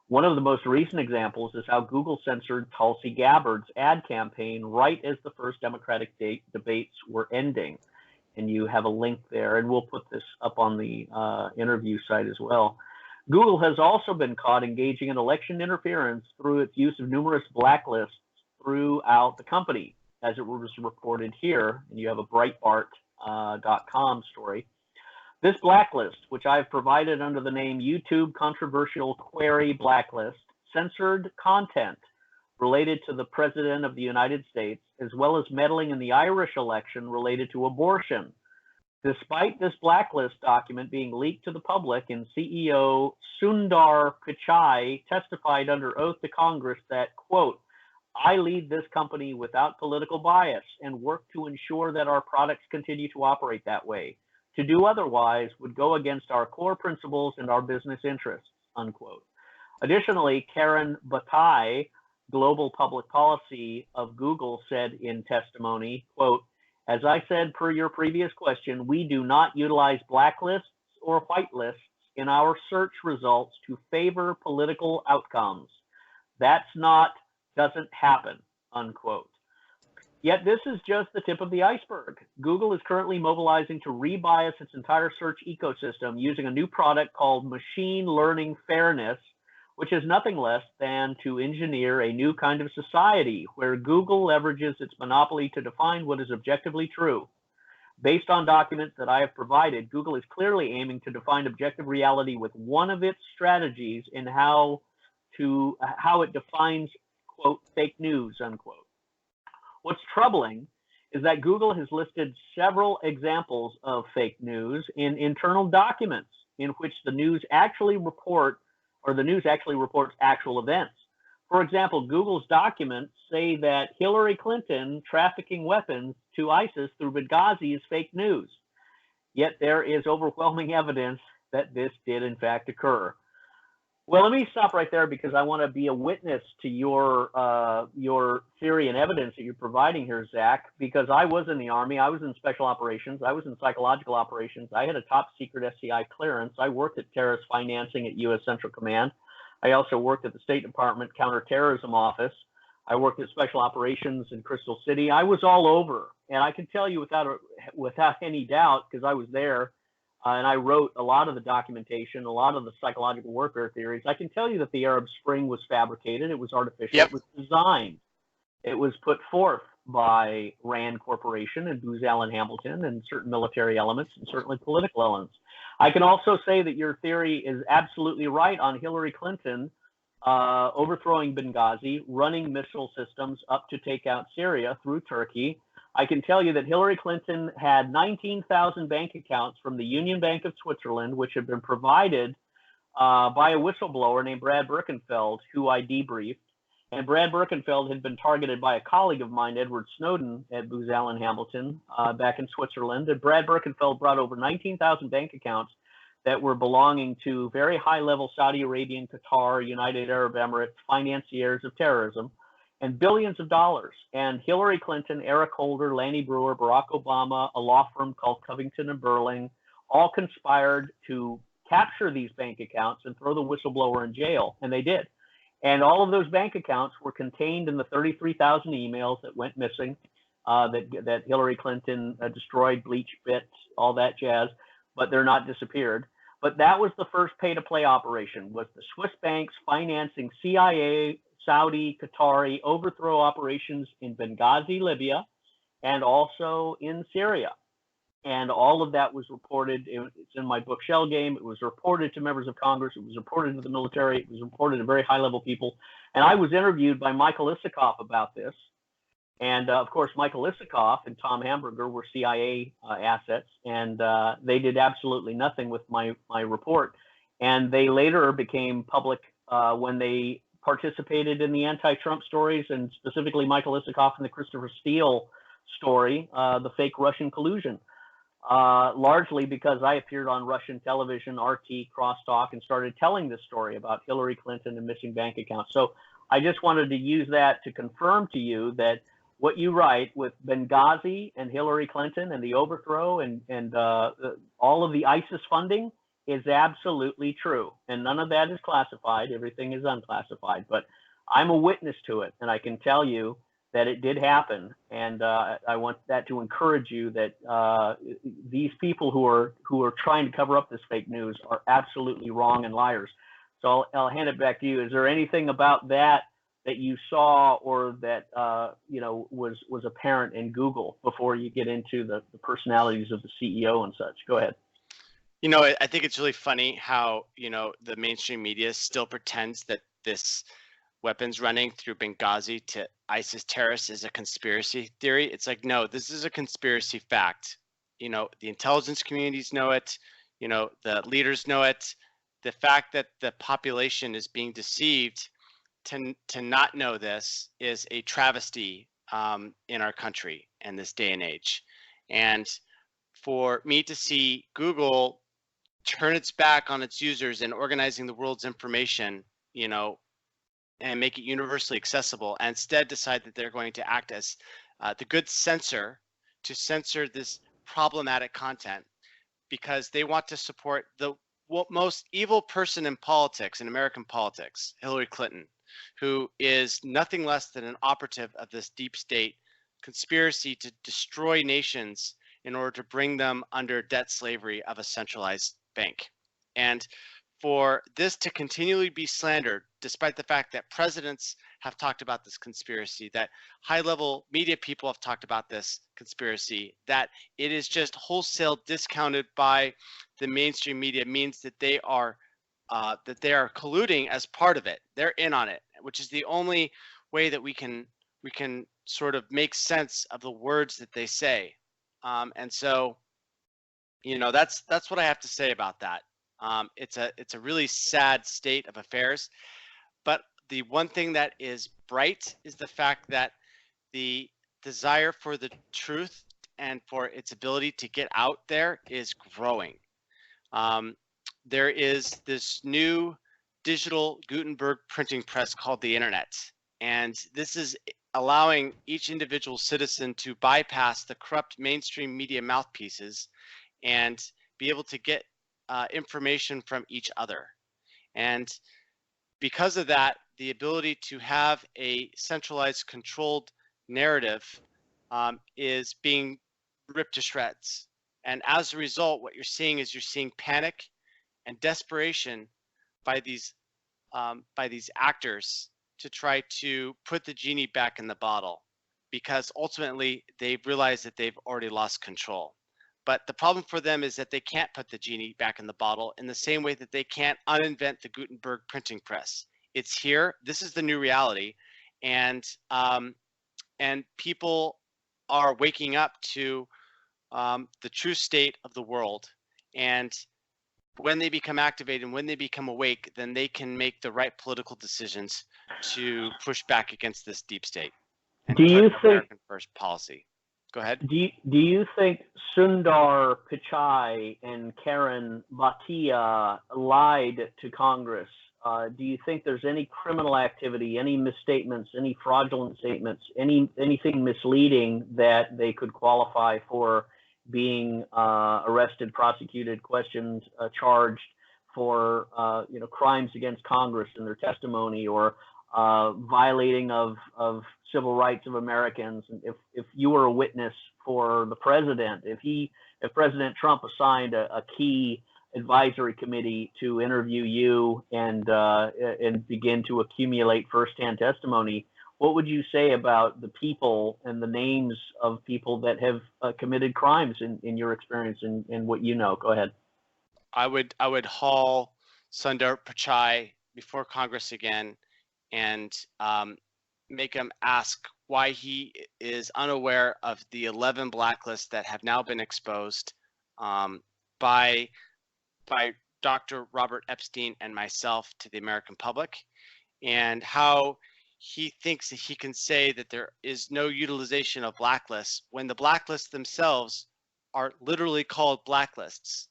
One of the most recent examples is how Google censored Tulsi Gabbard's ad campaign right as the first Democratic debates were ending. And you have a link there, and we'll put this up on the interview site as well. Google has also been caught engaging in election interference through its use of numerous blacklists throughout the company, as it was reported here, and you have a Breitbart.com story. This blacklist, which I've provided under the name YouTube Controversial Query Blacklist, censored content related to the President of the United States, as well as meddling in the Irish election related to abortion. Despite this blacklist document being leaked to the public, and CEO Sundar Pichai testified under oath to Congress that, quote, I lead this company without political bias and work to ensure that our products continue to operate that way. To do otherwise would go against our core principles and our business interests, unquote. Additionally, Karen Bataille, Global Public Policy of Google, said in testimony, quote, as I said per your previous question, we do not utilize blacklists or whitelists in our search results to favor political outcomes. Doesn't happen, unquote. Yet this is just the tip of the iceberg. Google is currently mobilizing to rebias its entire search ecosystem using a new product called machine learning fairness, which is nothing less than to engineer a new kind of society where Google leverages its monopoly to define what is objectively true. Based on documents that I have provided, Google is clearly aiming to define objective reality with one of its strategies in how it defines, quote, fake news, unquote. What's troubling is that Google has listed several examples of fake news in internal documents in which the news actually reports actual events. For example, Google's documents say that Hillary Clinton trafficking weapons to ISIS through Benghazi is fake news. Yet there is overwhelming evidence that this did in fact occur. Well, let me stop right there because I want to be a witness to your theory and evidence that you're providing here, Zach, because I was in the Army, I was in special operations, I was in psychological operations, I had a top secret SCI clearance, I worked at terrorist financing at U.S. Central Command, I also worked at the State Department Counterterrorism Office, I worked at special operations in Crystal City, I was all over, and I can tell you without any doubt, because I was there, and I wrote a lot of the documentation, a lot of the psychological warfare theories. I can tell you that the Arab Spring was fabricated. It was artificial. Yep. It was designed. It was put forth by Rand Corporation and Booz Allen Hamilton and certain military elements and certainly political elements. I can also say that your theory is absolutely right on Hillary Clinton overthrowing Benghazi, running missile systems up to take out Syria through Turkey. I can tell you that Hillary Clinton had 19,000 bank accounts from the Union Bank of Switzerland, which had been provided by a whistleblower named Brad Birkenfeld, who I debriefed. And Brad Birkenfeld had been targeted by a colleague of mine, Edward Snowden, at Booz Allen Hamilton back in Switzerland. And Brad Birkenfeld brought over 19,000 bank accounts that were belonging to very high-level Saudi Arabian, Qatar, United Arab Emirates financiers of terrorism, and billions of dollars. And Hillary Clinton, Eric Holder, Lanny Brewer, Barack Obama, a law firm called Covington and Burling, all conspired to capture these bank accounts and throw the whistleblower in jail, and they did. And all of those bank accounts were contained in the 33,000 emails that went missing, that Hillary Clinton destroyed, bleached, bit, all that jazz, but they're not disappeared. But that was the first pay-to-play operation, was the Swiss banks financing CIA, Saudi, Qatari overthrow operations in Benghazi, Libya, and also in Syria. And all of that was reported. It's in my book, Shell Game. It was reported to members of Congress. It was reported to the military. It was reported to very high-level people. And I was interviewed by Michael Isikoff about this. And of course, Michael Isikoff and Tom Hamburger were CIA assets, and they did absolutely nothing with my report. And they later became public when they participated in the anti-Trump stories, and specifically Michael Isikoff and the Christopher Steele story, the fake Russian collusion. Largely because I appeared on Russian television, RT, Crosstalk, and started telling this story about Hillary Clinton and missing bank accounts. So I just wanted to use that to confirm to you that what you write with Benghazi and Hillary Clinton and the overthrow and all of the ISIS funding is absolutely true. And none of that is classified. Everything is unclassified. But I'm a witness to it, and I can tell you that it did happen, and I want that to encourage you that these people who are trying to cover up this fake news are absolutely wrong and liars. So I'll hand it back to you. Is there anything about that you saw or that was apparent in Google before you get into the personalities of the CEO and such? Go ahead. I think it's really funny how the mainstream media still pretends that this weapons running through Benghazi to ISIS terrorists is a conspiracy theory. It's like, no, this is a conspiracy fact. The intelligence communities know it. The leaders know it. The fact that the population is being deceived to not know this is a travesty in our country in this day and age. And for me to see Google turn its back on its users and organizing the world's information, and make it universally accessible, and instead decide that they're going to act as the good censor to censor this problematic content because they want to support the most evil person in politics, in American politics, Hillary Clinton, who is nothing less than an operative of this deep state conspiracy to destroy nations in order to bring them under debt slavery of a centralized bank. And for this to continually be slandered, despite the fact that presidents have talked about this conspiracy, that high-level media people have talked about this conspiracy, that it is just wholesale discounted by the mainstream media, means that they are colluding as part of it. They're in on it, which is the only way that we can sort of make sense of the words that they say. And so, that's what I have to say about that. It's a really sad state of affairs, but the one thing that is bright is the fact that the desire for the truth and for its ability to get out there is growing. There is this new digital Gutenberg printing press called the internet, and this is allowing each individual citizen to bypass the corrupt mainstream media mouthpieces and be able to get information from each other. And because of that, the ability to have a centralized controlled narrative is being ripped to shreds. And as a result, what you're seeing panic and desperation by these actors to try to put the genie back in the bottle. because ultimately they've realized that they've already lost control. But the problem for them is that they can't put the genie back in the bottle in the same way that they can't uninvent the Gutenberg printing press. It's here. This is the new reality, and people are waking up to the true state of the world. And when they become activated and when they become awake, then they can make the right political decisions to push back against this deep state. And do you think American first policy? Go ahead. Do you think Sundar Pichai and Karen Bhatia lied to Congress? Do you think there's any criminal activity, any misstatements, any fraudulent statements, anything misleading that they could qualify for being arrested, prosecuted, questioned, charged for crimes against Congress in their testimony, or violating of civil rights of Americans? If you were a witness for the president, if President Trump assigned a key advisory committee to interview you and begin to accumulate firsthand testimony, what would you say about the people and the names of people that have committed crimes in your experience and what you know? Go ahead. I would haul Sundar Pichai before Congress again and make him ask why he is unaware of the 11 blacklists that have now been exposed by Dr. Robert Epstein and myself to the American public, and how he thinks that he can say that there is no utilization of blacklists when the blacklists themselves are literally called blacklists.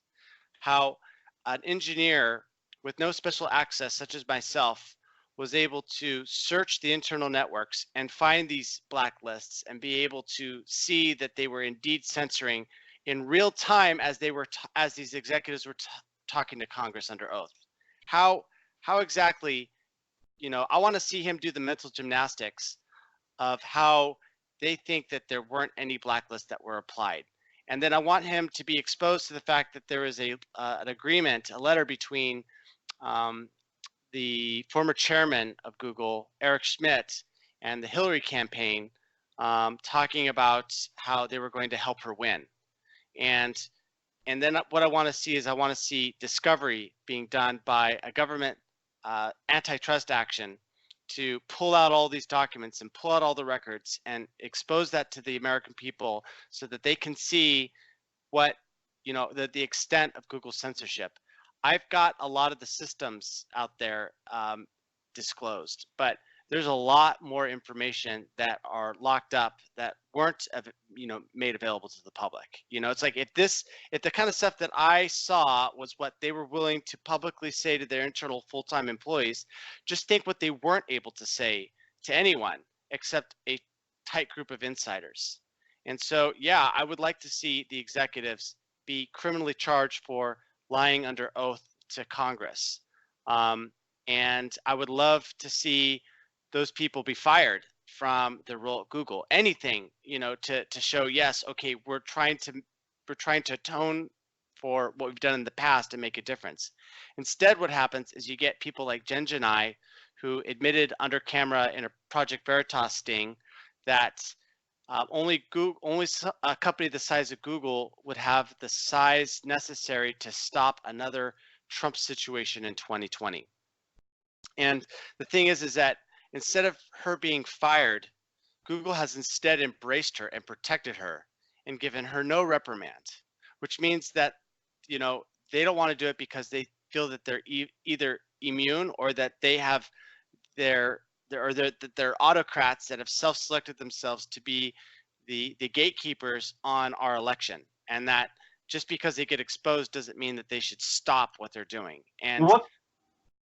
How an engineer with no special access, such as myself, was able to search the internal networks and find these blacklists and be able to see that they were indeed censoring in real time as these executives were talking to Congress under oath. How exactly, I want to see him do the mental gymnastics of how they think that there weren't any blacklists that were applied. And then I want him to be exposed to the fact that there is an agreement, a letter between the former chairman of Google, Eric Schmidt, and the Hillary campaign, talking about how they were going to help her win. And then what I want to see is I want to see discovery being done by a government antitrust action to pull out all these documents and pull out all the records and expose that to the American people so that they can see what, the extent of Google's censorship. I've got a lot of the systems out there disclosed, but there's a lot more information that are locked up that weren't, made available to the public. It's like if the kind of stuff that I saw was what they were willing to publicly say to their internal full-time employees, just think what they weren't able to say to anyone except a tight group of insiders. And so, yeah, I would like to see the executives be criminally charged for lying under oath to Congress. And I would love to see those people be fired from their role at Google. Anything, to show, yes, okay, we're trying to atone for what we've done in the past and make a difference. Instead, what happens is you get people like Jen Janai, who admitted under camera in a Project Veritas sting that only a company the size of Google would have the size necessary to stop another Trump situation in 2020. And the thing is that instead of her being fired, Google has instead embraced her and protected her and given her no reprimand, which means that, they don't want to do it because they feel that they're either immune or that they have they're autocrats that have self-selected themselves to be the gatekeepers on our election, and that just because they get exposed doesn't mean that they should stop what they're doing. And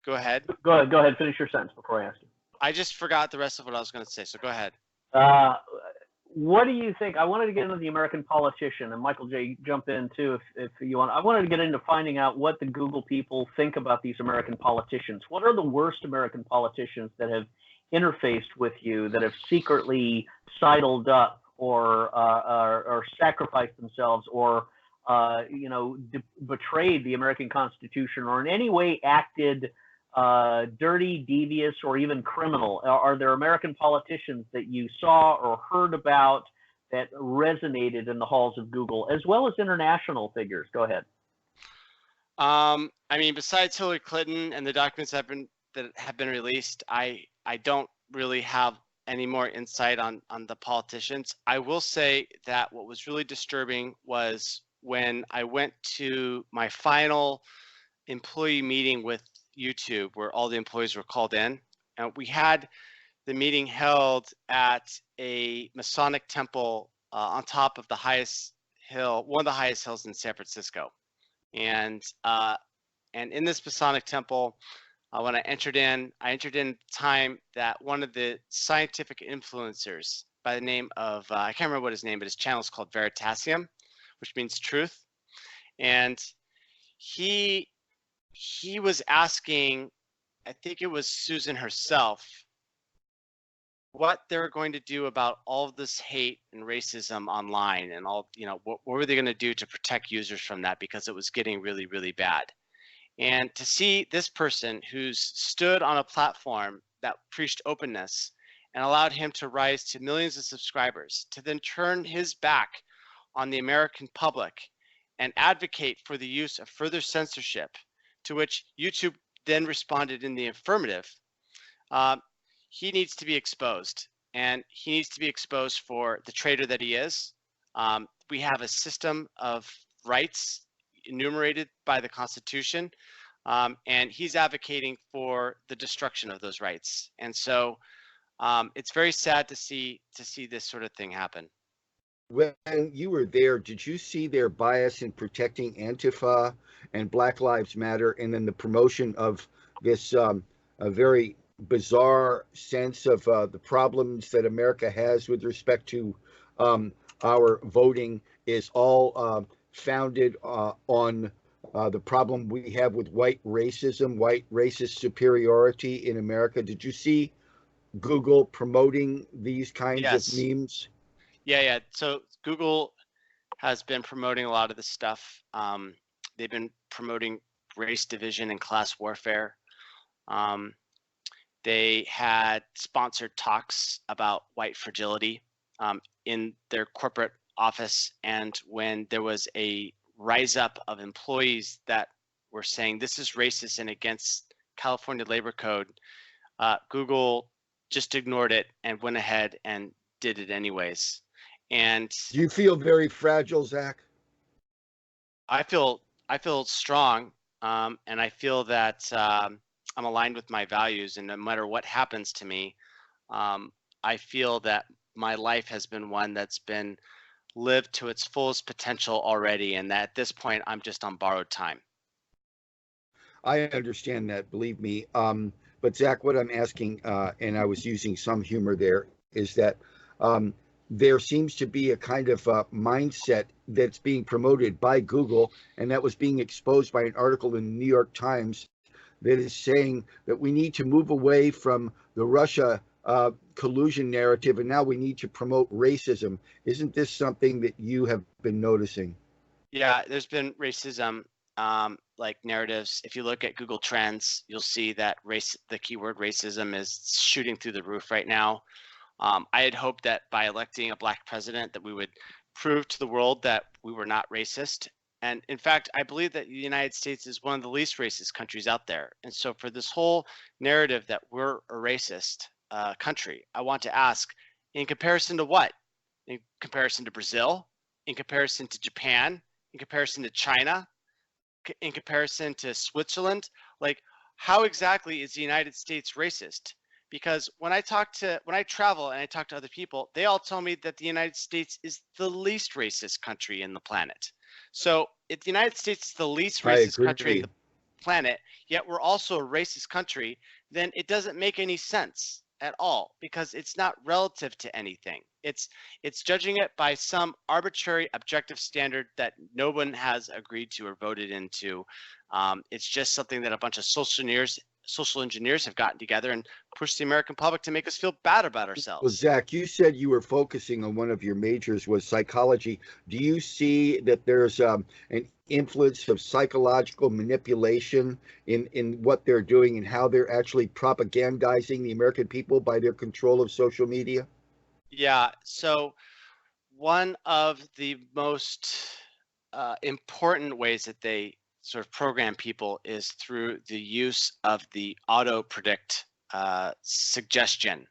go ahead. Go ahead. Finish your sentence before I ask you. I just forgot the rest of what I was going to say, so go ahead. What do you think? I wanted to get into the American politician, and Michael J, jump in too if you want. I wanted to get into finding out what the Google people think about these American politicians. What are the worst American politicians that have interfaced with you, that have secretly sidled up or sacrificed themselves or betrayed the American Constitution or in any way acted dirty, devious, or even criminal? Are there American politicians that you saw or heard about that resonated in the halls of Google, as well as international figures? Go ahead. I mean, besides Hillary Clinton and the documents that have been released, I don't really have any more insight on the politicians. I will say that what was really disturbing was when I went to my final employee meeting with YouTube, where all the employees were called in, and we had the meeting held at a Masonic temple on top of the highest hill, one of the highest hills in San Francisco. And in this Masonic temple, when I entered in time that one of the scientific influencers by the name of, I can't remember what his name, but his channel is called Veritasium, which means truth. And he was asking, I think it was Susan herself, what they're going to do about all of this hate and racism online, and all, what were they going to do to protect users from that, because it was getting really, really bad. And to see this person who's stood on a platform that preached openness and allowed him to rise to millions of subscribers, to then turn his back on the American public and advocate for the use of further censorship, to which YouTube then responded in the affirmative, he needs to be exposed, and he needs to be exposed for the traitor that he is. We have a system of rights enumerated by the Constitution, and he's advocating for the destruction of those rights. And so it's very sad to see this sort of thing happen. When you were there, did you see their bias in protecting Antifa and Black Lives Matter, and then the promotion of this a very bizarre sense of the problems that America has with respect to our voting is all founded on the problem we have with white racism, white racist superiority in America? Did you see Google promoting these kinds of memes? Yeah. So Google has been promoting a lot of this stuff. They've been promoting race division and class warfare. They had sponsored talks about white fragility in their corporate office. And when there was a rise up of employees that were saying this is racist and against California Labor Code, Google just ignored it and went ahead and did it anyways. And do you feel very fragile, Zach? I feel strong, and I feel that I'm aligned with my values, and no matter what happens to me, I feel that my life has been one that's been lived to its fullest potential already, and that at this point I'm just on borrowed time. I understand that, believe me. But Zach, what I'm asking, and I was using some humor there, is that there seems to be a kind of mindset that's being promoted by Google, and that was being exposed by an article in the New York Times that is saying that we need to move away from the Russia collusion narrative, and now we need to promote racism. Isn't this something that you have been noticing? Yeah, there's been racism, like narratives. If you look at Google Trends, you'll see that the keyword racism is shooting through the roof right now. I had hoped that by electing a Black president that we would prove to the world that we were not racist. And in fact, I believe that the United States is one of the least racist countries out there. And so for this whole narrative that we're a racist country, I want to ask, in comparison to what? In comparison to Brazil? In comparison to Japan? In comparison to China? In comparison to Switzerland? Like, how exactly is the United States racist? Because when I travel and I talk to other people, they all tell me that the United States is the least racist country in the planet. So if the United States is the least racist country in the planet, yet we're also a racist country, then it doesn't make any sense at all, because it's not relative to anything. It's judging it by some arbitrary objective standard that no one has agreed to or voted into. It's just something that a bunch of social social engineers have gotten together and pushed the American public to make us feel bad about ourselves. Well, Zach, you said you were focusing on one of your majors was psychology. Do you see that there's an influence of psychological manipulation in what they're doing and how they're actually propagandizing the American people by their control of social media? Yeah, so one of the most important ways that they sort of program people is through the use of the auto predict suggestion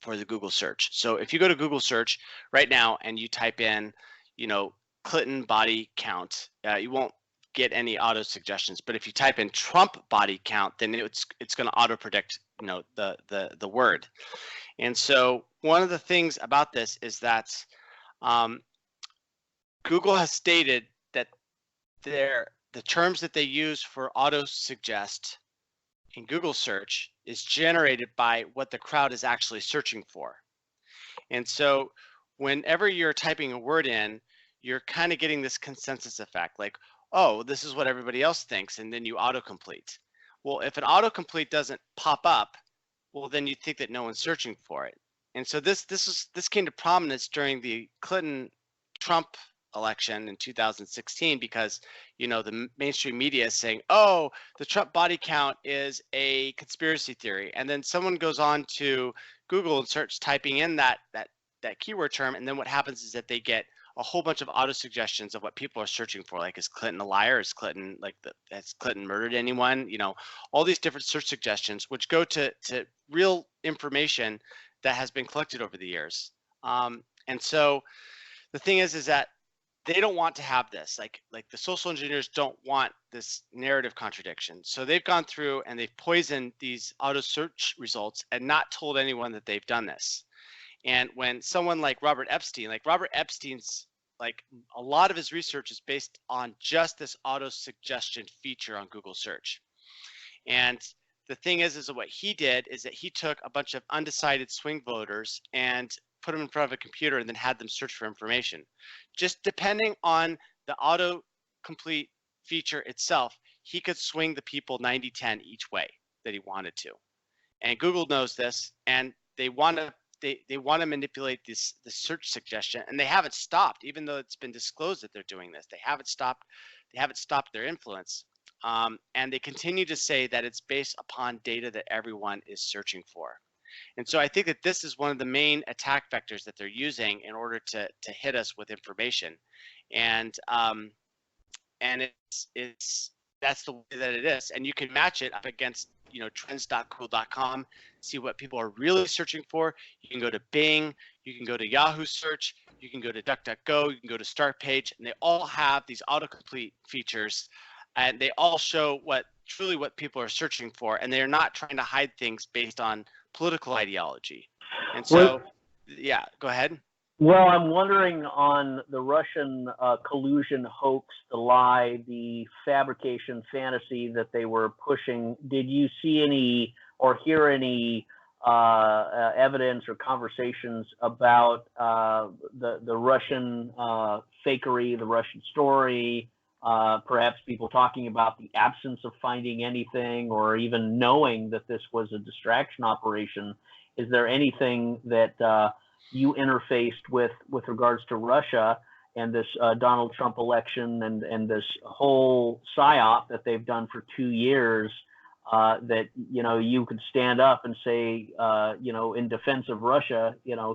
for the Google search. So if you go to Google search right now and you type in, Clinton body count, you won't get any auto suggestions. But if you type in Trump body count, then it's going to auto predict, the word. And so one of the things about this is that Google has stated that the terms that they use for auto suggest in Google search is generated by what the crowd is actually searching for. And so whenever you're typing a word in, you're kind of getting this consensus effect, like, oh, this is what everybody else thinks, and then you autocomplete. Well, if an autocomplete doesn't pop up, well, then you think that no one's searching for it. And so this came to prominence during the Clinton-Trump election in 2016 because the mainstream media is saying, oh, the Trump body count is a conspiracy theory, and then someone goes on to Google and starts typing in that keyword term, and then what happens is that they get a whole bunch of auto suggestions of what people are searching for, like, is Clinton a liar, is Clinton has Clinton murdered anyone, all these different search suggestions which go to real information that has been collected over the years. And so the thing is that they don't want to have this, like the social engineers don't want this narrative contradiction. So they've gone through and they've poisoned these auto search results and not told anyone that they've done this. And when someone like Robert Epstein's, a lot of his research is based on just this auto suggestion feature on Google search. And the thing is what he did is that he took a bunch of undecided swing voters and put them in front of a computer and then had them search for information. Just depending on the autocomplete feature itself, he could swing the people 90-10 each way that he wanted to. And Google knows this, and they want to manipulate the search suggestion, and they haven't stopped, even though it's been disclosed that they're doing this. They haven't stopped their influence. And they continue to say that it's based upon data that everyone is searching for. And so I think that this is one of the main attack vectors that they're using in order to hit us with information. And that's the way that it is. And you can match it up against trends.google.com, see what people are really searching for. You can go to Bing, you can go to Yahoo search, you can go to DuckDuckGo, you can go to Start Page, and they all have these autocomplete features, and they all show what people are searching for, and they're not trying to hide things based on political ideology. And so, yeah, go ahead. Well, I'm wondering on the Russian collusion hoax, the lie, the fabrication fantasy that they were pushing. Did you see any or hear any evidence or conversations about the Russian fakery, the Russian story? Perhaps people talking about the absence of finding anything or even knowing that this was a distraction operation. Is there anything that you interfaced with regards to Russia and this Donald Trump election and this whole psyop that they've done for 2 years that, you could stand up and say, in defense of Russia,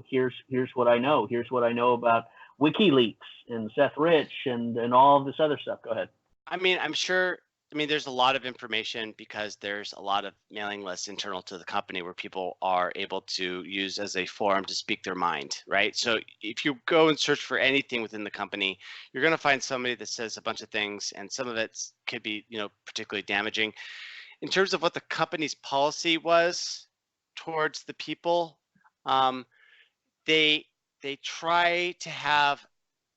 here's what I know. Here's what I know about WikiLeaks and Seth Rich and all of this other stuff. Go ahead. I mean, I'm sure. There's a lot of information because there's a lot of mailing lists internal to the company where people are able to use as a forum to speak their mind, right? So if you go and search for anything within the company, you're going to find somebody that says a bunch of things, and some of it could be, particularly damaging. In terms of what the company's policy was towards the people, they try to have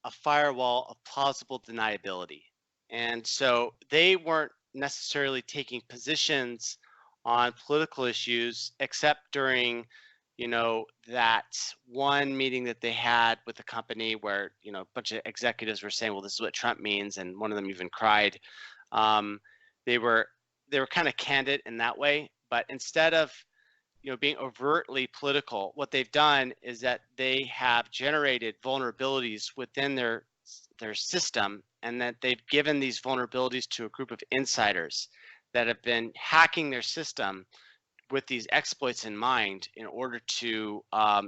a firewall of plausible deniability. And so they weren't necessarily taking positions on political issues, except during, that one meeting that they had with the company where, a bunch of executives were saying, well, this is what Trump means. And one of them even cried. They were they were kind of candid in that way, but instead of being overtly political, what they've done is that they have generated vulnerabilities within their system, and that they've given these vulnerabilities to a group of insiders that have been hacking their system with these exploits in mind in order to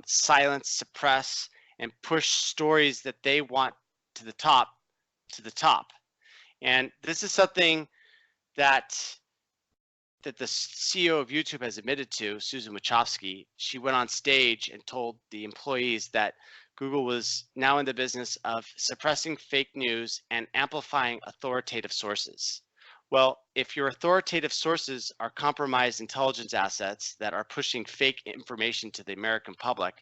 silence, suppress, and push stories that they want to the top. And this is something that the CEO of YouTube has admitted to, Susan Wachowski. She went on stage and told the employees that Google was now in the business of suppressing fake news and amplifying authoritative sources. Well, if your authoritative sources are compromised intelligence assets that are pushing fake information to the American public,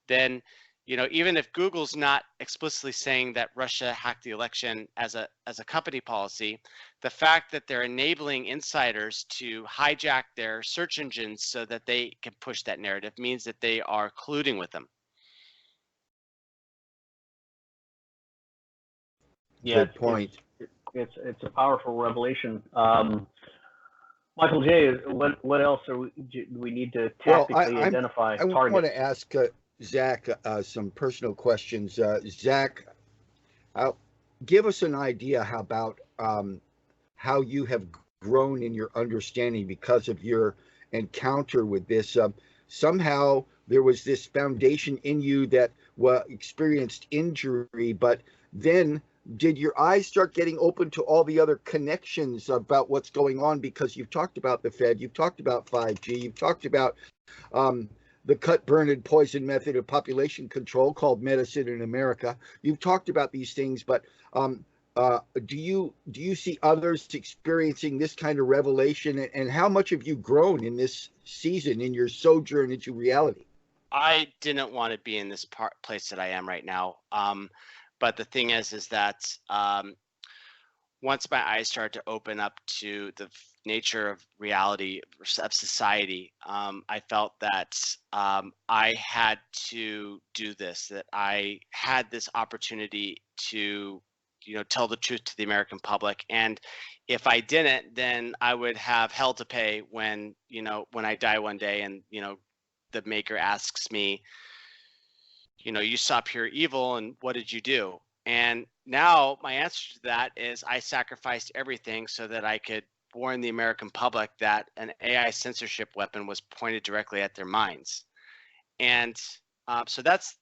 then even if Google's not explicitly saying that Russia hacked the election as a company policy, the fact that they're enabling insiders to hijack their search engines so that they can push that narrative means that they are colluding with them. Yeah, Good point. It's a powerful revelation. Michael J., what else do we need to tactically identify targets? I want to ask Zach some personal questions. Zach, give us an idea about how you have grown in your understanding because of your encounter with this. Somehow there was this foundation in you that experienced injury, but then did your eyes start getting open to all the other connections about what's going on? Because you've talked about the Fed, you've talked about 5G, you've talked about the cut, burn, and poison method of population control called medicine in America. You've talked about these things, but do you see others experiencing this kind of revelation? And how much have you grown in this season in your sojourn into reality? I didn't want to be in this place that I am right now. But the thing is that once my eyes started to open up to the nature of reality of society, I felt that I had to do this, that I had this opportunity to, tell the truth to the American public. And if I didn't, then I would have hell to pay when I die one day and, the maker asks me, you saw pure evil, and what did you do? And now my answer to that is I sacrificed everything so that I could warn the American public that an AI censorship weapon was pointed directly at their minds. And so that's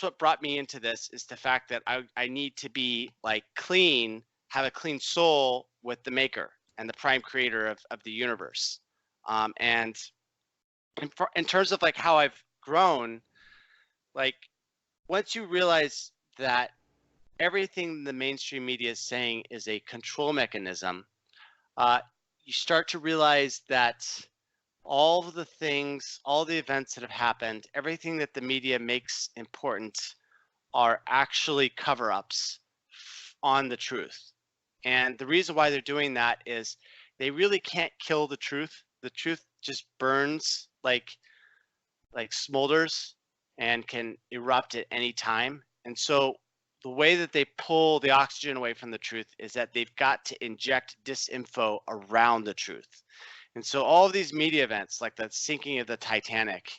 what brought me into this, is the fact that I need to be clean, have a clean soul with the maker and the prime creator of the universe. And in terms of how I've grown, once you realize that everything the mainstream media is saying is a control mechanism, you start to realize that all of the things, all the events that have happened, everything that the media makes important are actually cover-ups on the truth. And the reason why they're doing that is they really can't kill the truth. The truth just burns like smolders and can erupt at any time. And so the way that they pull the oxygen away from the truth is that they've got to inject disinfo around the truth. And so all of these media events, like the sinking of the Titanic,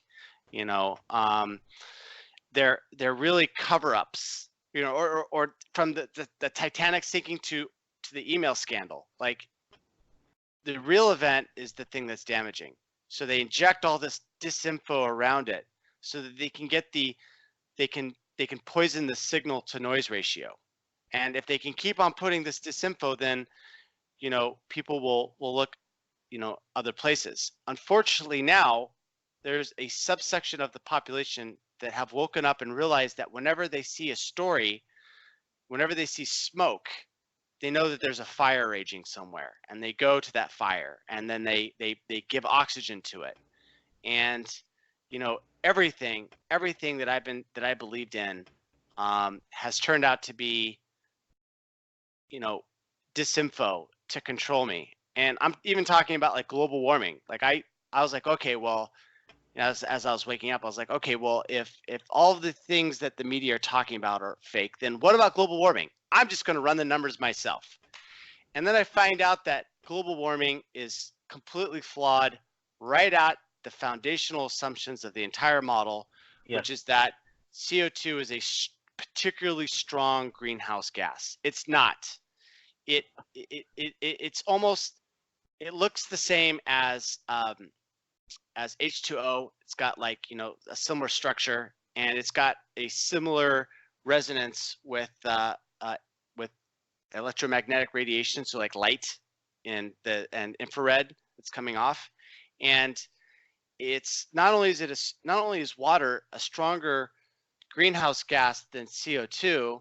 they're really cover-ups, or from the Titanic sinking to the email scandal. The real event is the thing that's damaging. So they inject all this disinfo around it so that they can get they can poison the signal to noise ratio. And if they can keep on putting this disinfo, then people will look other places. Unfortunately, now there's a subsection of the population that have woken up and realized that whenever they see a story, whenever they see smoke, they know that there's a fire raging somewhere, and they go to that fire, and then they give oxygen to it. And everything that I believed in has turned out to be disinfo to control me. And I'm even talking about global warming. I was like, okay, well, as I was waking up, I was like, okay, well, if all of the things that the media are talking about are fake, then what about global warming? I'm just going to run the numbers myself. And then I find out that global warming is completely flawed right at the foundational assumptions of the entire model, which is that CO2 is a particularly strong greenhouse gas. It's not. It's almost, it looks the same as H2O. It's got like, you know, a similar structure, and it's got a similar resonance with electromagnetic radiation, so like light and infrared that's coming off. And it's not only is water a stronger greenhouse gas than CO2,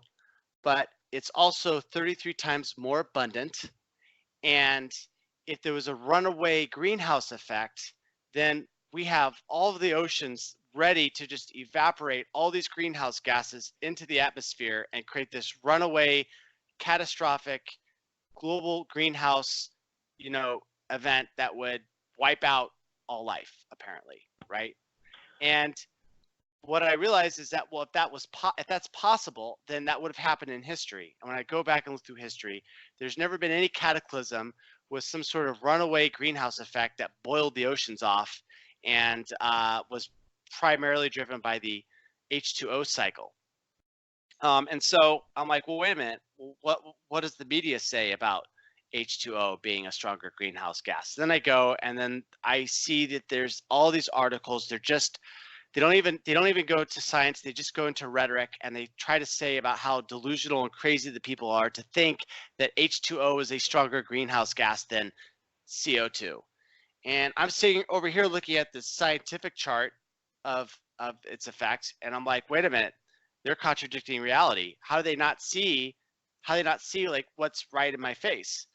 but it's also 33 times more abundant. And if there was a runaway greenhouse effect, then we have all of the oceans ready to just evaporate all these greenhouse gases into the atmosphere and create this runaway catastrophic global greenhouse, you know, event that would wipe out all life, apparently, right? And what I realized is that, well, if that's possible, then that would have happened in history. And when I go back and look through history, there's never been any cataclysm with some sort of runaway greenhouse effect that boiled the oceans off and was primarily driven by the H2O cycle. And so I'm like, well, wait a minute, what does the media say about H2O being a stronger greenhouse gas? Then I go and then I see that there's all these articles. They don't even go to science. They just go into rhetoric, and they try to say about how delusional and crazy the people are to think that H2O is a stronger greenhouse gas than CO2. And I'm sitting over here looking at this scientific chart of its effects, and I'm like, wait a minute, they're contradicting reality. How do they not see like what's right in my face?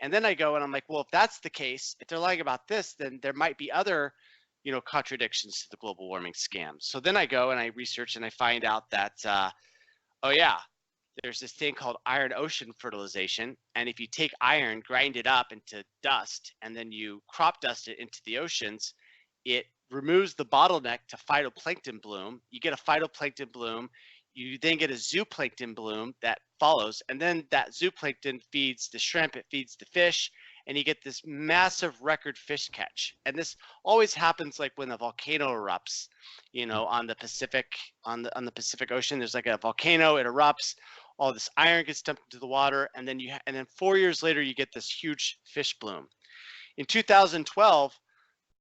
And then I go and I'm like, well, if that's the case, if they're lying about this, then there might be other, you know, contradictions to the global warming scam. So then I go and I research and I find out that, oh yeah, there's this thing called iron ocean fertilization. And if you take iron, grind it up into dust, and then you crop dust it into the oceans, it removes the bottleneck to phytoplankton bloom. You get a phytoplankton bloom. You then get a zooplankton bloom that follows. And then that zooplankton feeds the shrimp, it feeds the fish, and you get this massive record fish catch. And this always happens like when a volcano erupts, you know, on the Pacific Pacific Ocean. There's like a volcano, it erupts, all this iron gets dumped into the water, and then 4 years later you get this huge fish bloom. In 2012,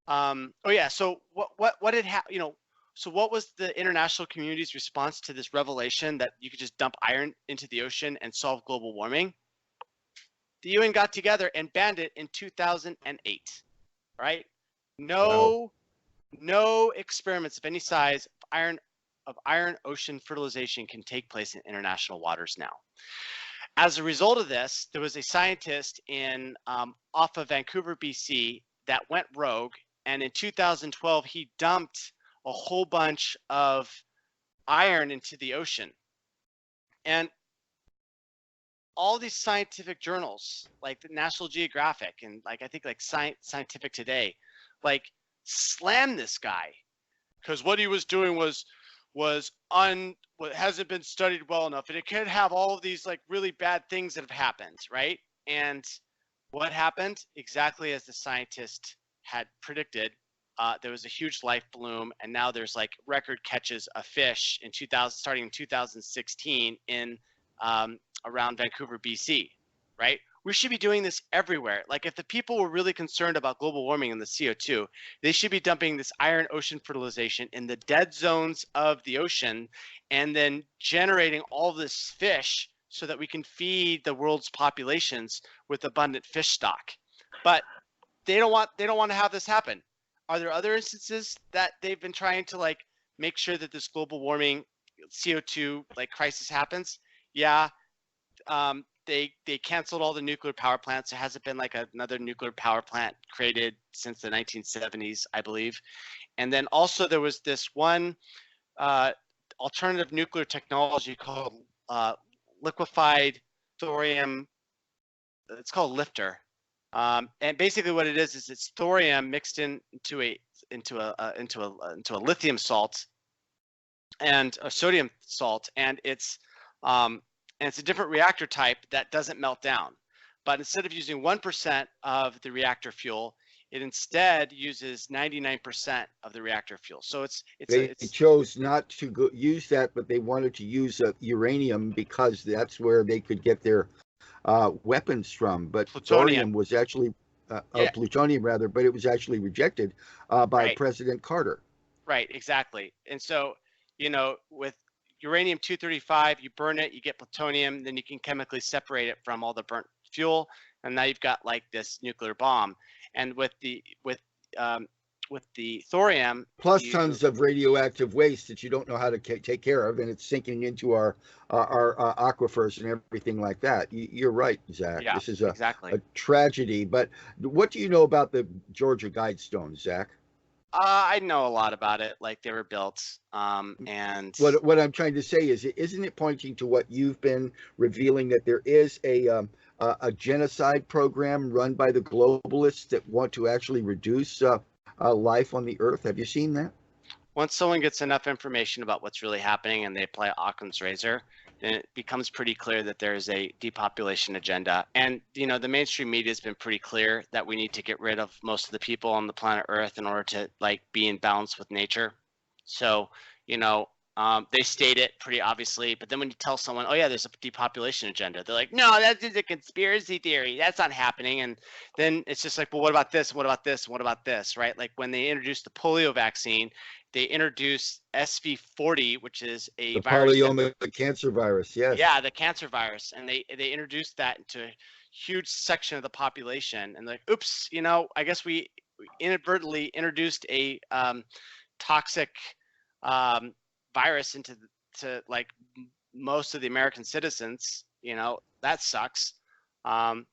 so what had happened, you know, so what was the international community's response to this revelation that you could just dump iron into the ocean and solve global warming? The UN got together and banned it in 2008, right? No experiments of any size of iron ocean fertilization can take place in international waters now. As a result of this, there was a scientist in off of Vancouver, BC, that went rogue, and in 2012 he dumped a whole bunch of iron into the ocean. And all these scientific journals, like the National Geographic and like I think like Scientific Today, like slammed this guy because what he was doing hasn't been studied well enough, and it could have all of these like really bad things that have happened, right? And what happened? Exactly as the scientist had predicted. There was a huge life bloom, and now there's like record catches of fish starting in 2016 in around Vancouver, BC, right? We should be doing this everywhere. Like if the people were really concerned about global warming and the CO2, they should be dumping this iron ocean fertilization in the dead zones of the ocean and then generating all this fish so that we can feed the world's populations with abundant fish stock. But they don't want to have this happen. Are there other instances that they've been trying to like make sure that this global warming CO2 like crisis happens? Yeah. They canceled all the nuclear power plants. There hasn't been like another nuclear power plant created since the 1970s, I believe. And then also there was this one alternative nuclear technology called liquefied thorium. It's called LIFTR. And basically what it is it's thorium mixed into a lithium salt and a sodium salt, and it's a different reactor type that doesn't melt down. but instead of using 1% of the reactor fuel, it instead uses 99% of the reactor fuel. So they chose not to use that, but they wanted to use uranium because that's where they could get their weapons from. But thorium was actually plutonium rather, but it was actually rejected by President Carter. Right, exactly. And so, with uranium-235, you burn it, you get plutonium, then you can chemically separate it from all the burnt fuel, and now you've got like this nuclear bomb. And with the thorium, plus tons of radioactive waste that you don't know how to take care of, and it's sinking into our aquifers and everything like that. You're right, Zach. Yeah, this is a tragedy. But what do you know about the Georgia Guidestones, Zach? I know a lot about it, like they were built. And what I'm trying to say is, isn't it pointing to what you've been revealing, that there is a genocide program run by the globalists that want to actually reduce life on the earth? Have you seen that? Once someone gets enough information about what's really happening and they apply Occam's razor, then it becomes pretty clear that there is a depopulation agenda. And, the mainstream media has been pretty clear that we need to get rid of most of the people on the planet Earth in order to be in balance with nature. So, they state it pretty obviously, but then when you tell someone, oh yeah, there's a depopulation agenda, they're like, no, that's just a conspiracy theory. That's not happening. And then it's just like, well, what about this? What about this? What about this? Right? Like when they introduced the polio vaccine, they introduced SV40, which is the polyomic cancer virus. Yes. Yeah, the cancer virus, and they introduced that into a huge section of the population, and like, oops, I guess we inadvertently introduced a toxic virus into most of the American citizens. That sucks. And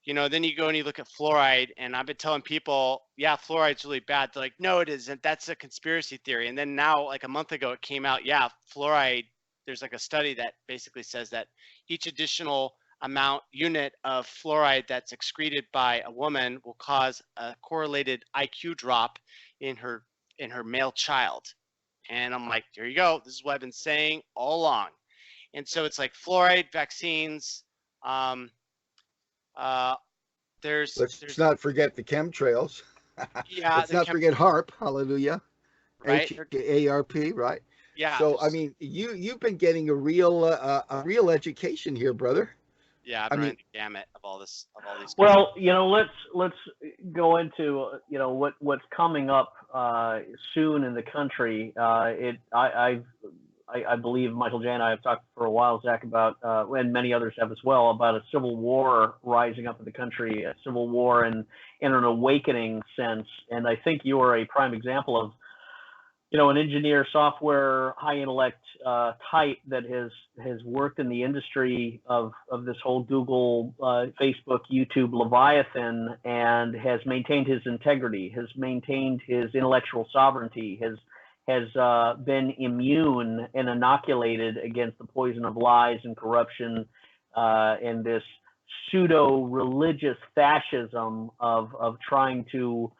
then you go and you look at fluoride, and I've been telling people, yeah, fluoride's really bad. They're like, no, it isn't. That's a conspiracy theory. And then now, like a month ago, it came out, yeah, fluoride, there's like a study that basically says that each additional unit of fluoride that's excreted by a woman will cause a correlated IQ drop in her male child. And I'm like, there you go. This is what I've been saying all along. And so it's like fluoride, vaccines. Let's not forget the chemtrails. Yeah. Let's not forget HARP. Hallelujah. Right. HARP. Right. Yeah. So I mean, you've been getting a real education here, brother. Yeah, I've running the gamut of all these. Well, let's go into what's coming up soon in the country. I believe Michael J and I have talked for a while, Zach, about and many others have as well, about a civil war rising up in the country, a civil war in an awakening sense. And I think you are a prime example of an engineer, software, high intellect type that has worked in the industry of this whole Google, Facebook, YouTube Leviathan, and has maintained his integrity, has maintained his intellectual sovereignty, has been immune and inoculated against the poison of lies and corruption and this pseudo-religious fascism of trying to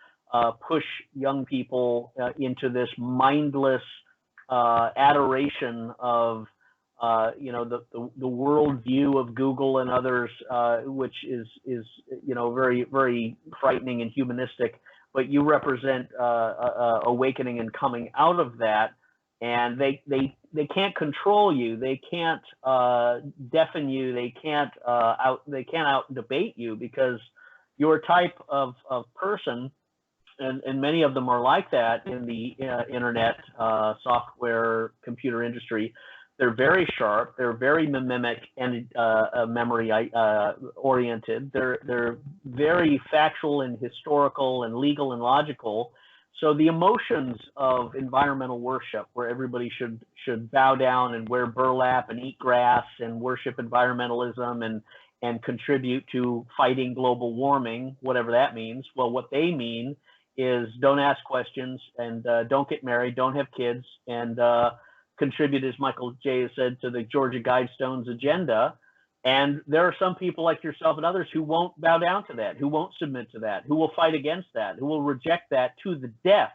push young people into this mindless adoration of the worldview of Google and others, which is very, very frightening and humanistic. But you represent awakening and coming out of that, and they can't control you, they can't deafen you, they can't out debate you, because your type of person. And many of them are like that in the internet, software, computer industry. They're very sharp. They're very mimic and memory oriented. They're very factual and historical and legal and logical. So the emotions of environmental worship, where everybody should bow down and wear burlap and eat grass and worship environmentalism and contribute to fighting global warming, whatever that means. Well, what they mean is don't ask questions and don't get married, don't have kids, and contribute, as Michael J has said, to the Georgia Guidestones agenda. And there are some people like yourself and others who won't bow down to that, who won't submit to that, who will fight against that, who will reject that to the death.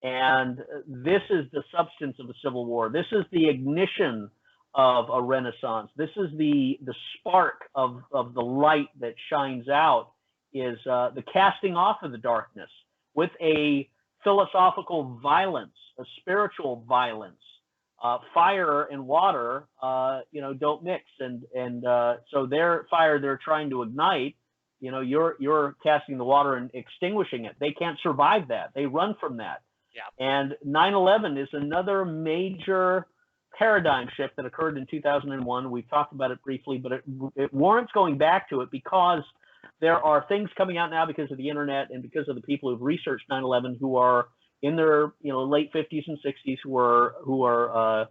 And this is the substance of a civil war. This is the ignition of a renaissance. This is the spark of the light that shines out, is the casting off of the darkness with a philosophical violence, a spiritual violence. Fire and water, don't mix, and so their fire they're trying to ignite, you're casting the water and extinguishing it. They can't survive that. They run from that. Yeah. And 9/11 is another major paradigm shift that occurred in 2001. We've talked about it briefly, but it warrants going back to it because there are things coming out now because of the internet and because of the people who've researched 9/11 who are in their late 50s and 60s, who are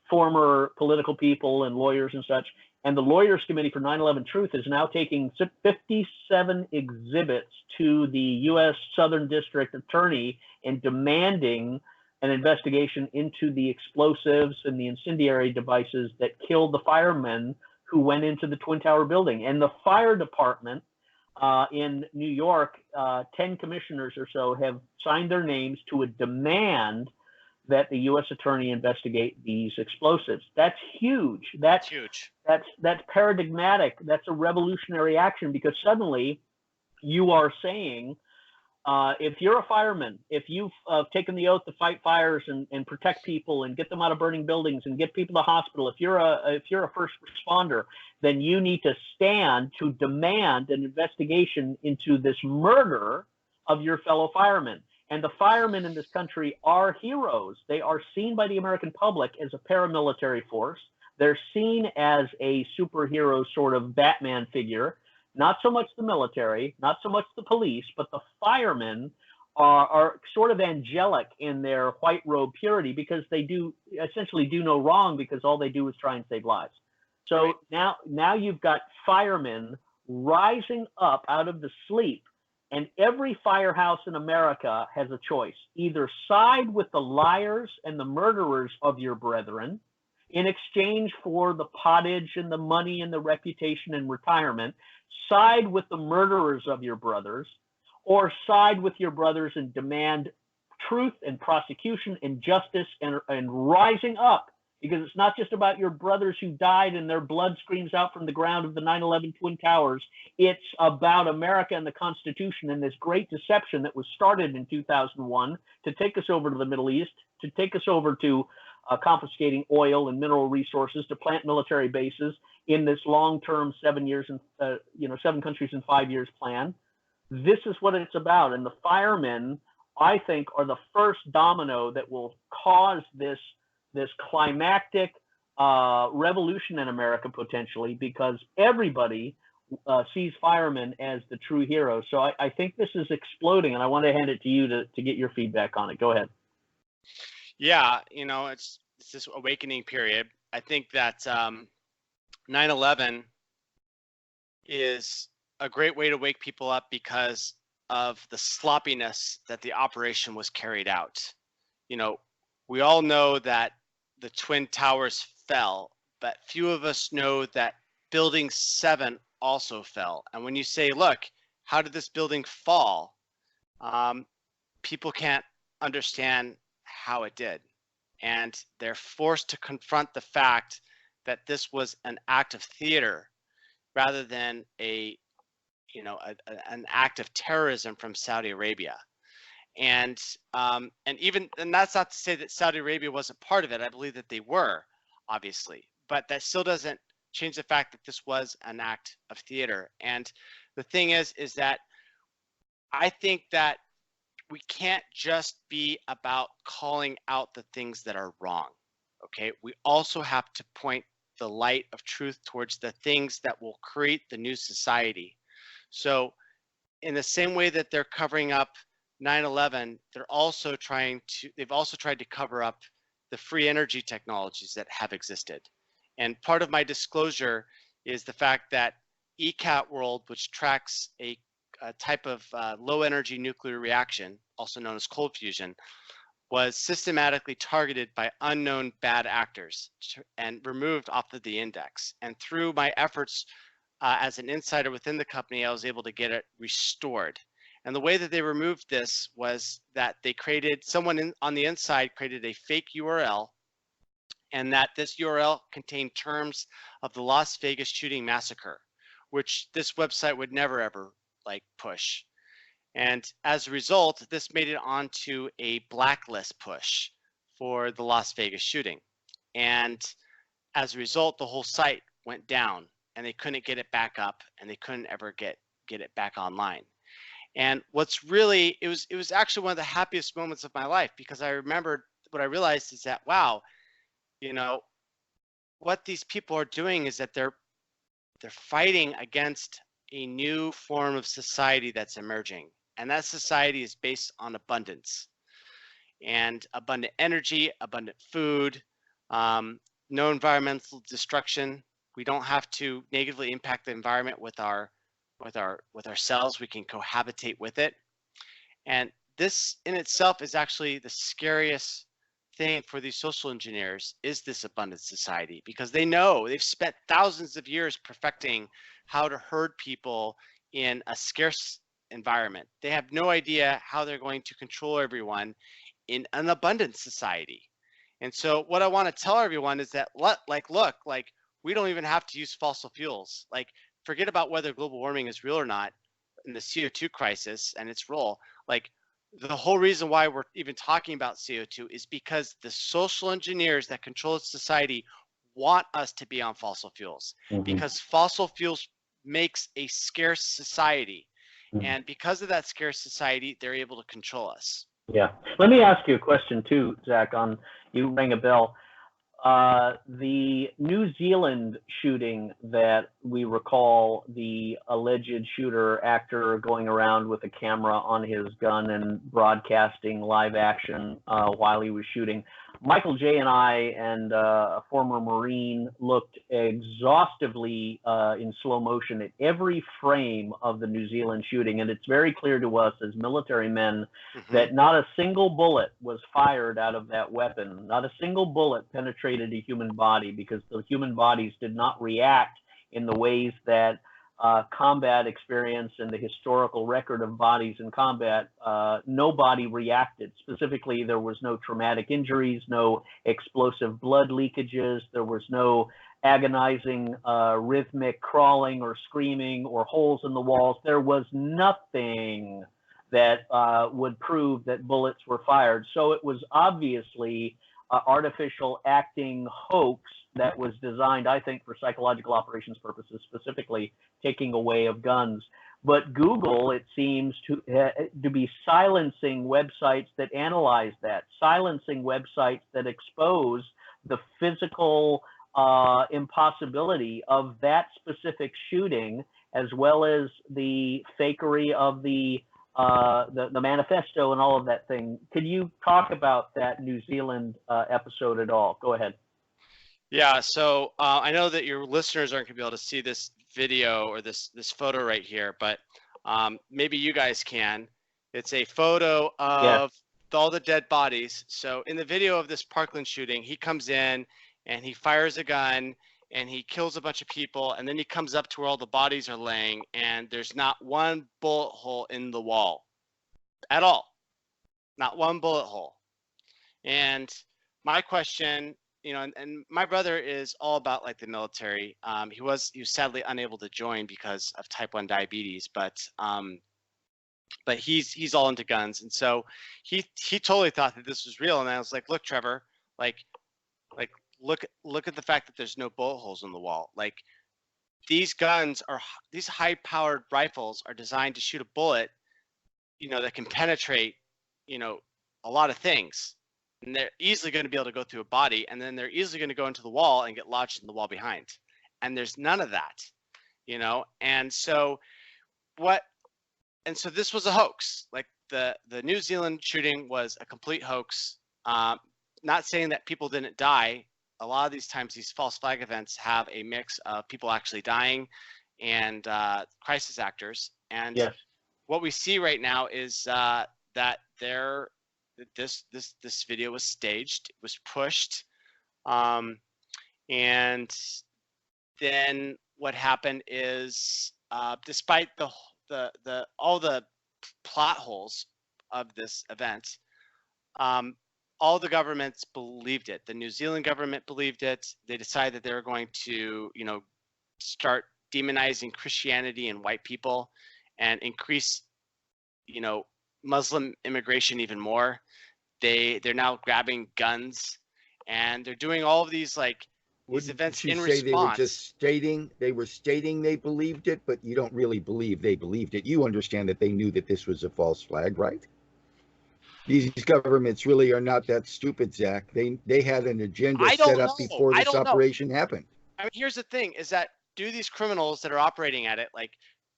former political people and lawyers and such. And the Lawyers Committee for 9/11 Truth is now taking 57 exhibits to the U.S. Southern District Attorney and demanding an investigation into the explosives and the incendiary devices that killed the firemen who went into the Twin Tower building. And the fire department in New York, 10 commissioners or so have signed their names to a demand that the U.S. attorney investigate these explosives. That's huge. That's huge. That's paradigmatic. That's a revolutionary action, because suddenly you are saying, if you're a fireman, if you've taken the oath to fight fires and protect people and get them out of burning buildings and get people to hospital, if you're a first responder, then you need to stand to demand an investigation into this murder of your fellow firemen. And the firemen in this country are heroes. They are seen by the American public as a paramilitary force. They're seen as a superhero sort of Batman figure. Not so much the military, not so much the police, but the firemen are sort of angelic in their white robe purity, because they essentially do no wrong, because all they do is try and save lives. So now you've got firemen rising up out of the sleep, and every firehouse in America has a choice. Either side with the liars and the murderers of your brethren in exchange for the pottage and the money and the reputation and retirement, side with the murderers of your brothers, or side with your brothers and demand truth and prosecution and justice and rising up. Because it's not just about your brothers who died and their blood screams out from the ground of the 9/11 Twin Towers. It's about America and the Constitution and this great deception that was started in 2001 to take us over to the Middle East, to take us over to confiscating oil and mineral resources, to plant military bases in this long-term 7 years and 7 countries in 5 years plan. This is what it's about. And the firemen, I think, are the first domino that will cause this climactic revolution in America, potentially, because everybody sees firemen as the true heroes. So I think this is exploding, and I want to hand it to you to get your feedback on it. Go ahead. Yeah, it's this awakening period. I think that 9/11 is a great way to wake people up because of the sloppiness that the operation was carried out. We all know that the Twin Towers fell, but few of us know that Building 7 also fell. And when you say, look, how did this building fall? People can't understand how it did. And they're forced to confront the fact that this was an act of theater rather than an act of terrorism from Saudi Arabia. And that's not to say that Saudi Arabia wasn't part of it. I believe that they were, obviously, but that still doesn't change the fact that this was an act of theater. And the thing is that I think that we can't just be about calling out the things that are wrong. Okay, we also have to point the light of truth towards the things that will create the new society. So in the same way that they're covering up 9/11, they've also tried to cover up the free energy technologies that have existed. And part of my disclosure is the fact that ECAT World, which tracks a type of low energy nuclear reaction, also known as cold fusion, was systematically targeted by unknown bad actors and removed off of the index. And through my efforts as an insider within the company, I was able to get it restored. And the way that they removed this was that they created, someone on the inside created a fake URL and that this URL contained terms of the Las Vegas shooting massacre, which this website would never ever like push. And as a result, this made it onto a blacklist push for the Las Vegas shooting. And as a result, the whole site went down and they couldn't get it back up, and they couldn't ever get it back online. And what's really, it was actually one of the happiest moments of my life, because I remembered what I realized is that, wow, you know, what these people are doing is that they're fighting against a new form of society that's emerging. And that society is based on abundance, and abundant energy, abundant food, no environmental destruction. We don't have to negatively impact the environment with our cells. We can cohabitate with it. And this in itself is actually the scariest thing for these social engineers, is this abundant society, because they know they've spent thousands of years perfecting how to herd people in a scarce environment. They have no idea how they're going to control everyone in an abundant society. And so what I want to tell everyone is that, look, we don't even have to use fossil fuels. Like, forget about whether global warming is real or not in the CO2 crisis and its role. Like, the whole reason why we're even talking about CO2 is because the social engineers that control society want us to be on fossil fuels, because fossil fuels makes a scarce society. And because of that scarce society, they're able to control us. Yeah. Let me ask you a question too, Zach, you rang a bell. The New Zealand shooting that we recall, the alleged shooter actor going around with a camera on his gun and broadcasting live action while he was shooting. Michael J. and I and a former Marine looked exhaustively in slow motion at every frame of the New Zealand shooting, and it's very clear to us as military men that not a single bullet was fired out of that weapon. Not a single bullet penetrated a human body, because the human bodies did not react in the ways that combat experience and the historical record of bodies in combat, nobody reacted. Specifically, there was no traumatic injuries, no explosive blood leakages, there was no agonizing rhythmic crawling or screaming or holes in the walls. There was nothing that would prove that bullets were fired. So it was obviously artificial acting hoax that was designed, I think, for psychological operations purposes, specifically taking away of guns. But Google, it seems to be silencing websites that analyze that, silencing websites that expose the physical impossibility of that specific shooting, as well as the fakery of the manifesto and all of that thing. Could you talk about that New Zealand episode at all? Go ahead. Yeah, so I know that your listeners aren't going to be able to see this video or this photo right here, but maybe you guys can. It's a photo of all the dead bodies. So in the video of this Parkland shooting, he comes in and he fires a gun and he kills a bunch of people, and then he comes up to where all the bodies are laying, and there's not one bullet hole in the wall at all. Not one bullet hole. And my question, you know, and my brother is all about like the military. He was sadly unable to join because of type 1 diabetes, but he's all into guns, and so he totally thought that this was real. And I was like, look, Trevor, like look at the fact that there's no bullet holes in the wall. Like, these guns are, these high-powered rifles are designed to shoot a bullet, you know, that can penetrate, you know, a lot of things. And they're easily going to be able to go through a body, and then they're easily going to go into the wall and get lodged in the wall behind. And there's none of that, you know. And so this was a hoax. Like the New Zealand shooting was a complete hoax. Not saying that people didn't die. A lot of these times, these false flag events have a mix of people actually dying and crisis actors. And what we see right now is that this video was staged, it was pushed, and then what happened is, despite all the plot holes of this event, all the governments believed it. The New Zealand government believed it. They decided that they were going to, start demonizing Christianity and white people and increase, Muslim immigration even more. They're now grabbing guns, and they're doing all of these these events in response. They were just stating they believed it, but you don't really believe they believed it. You understand that they knew that this was a false flag, right? These governments really are not that stupid, Zach. They had an agenda set up before this operation happened. I mean, here's the thing: is that do these criminals that are operating at it,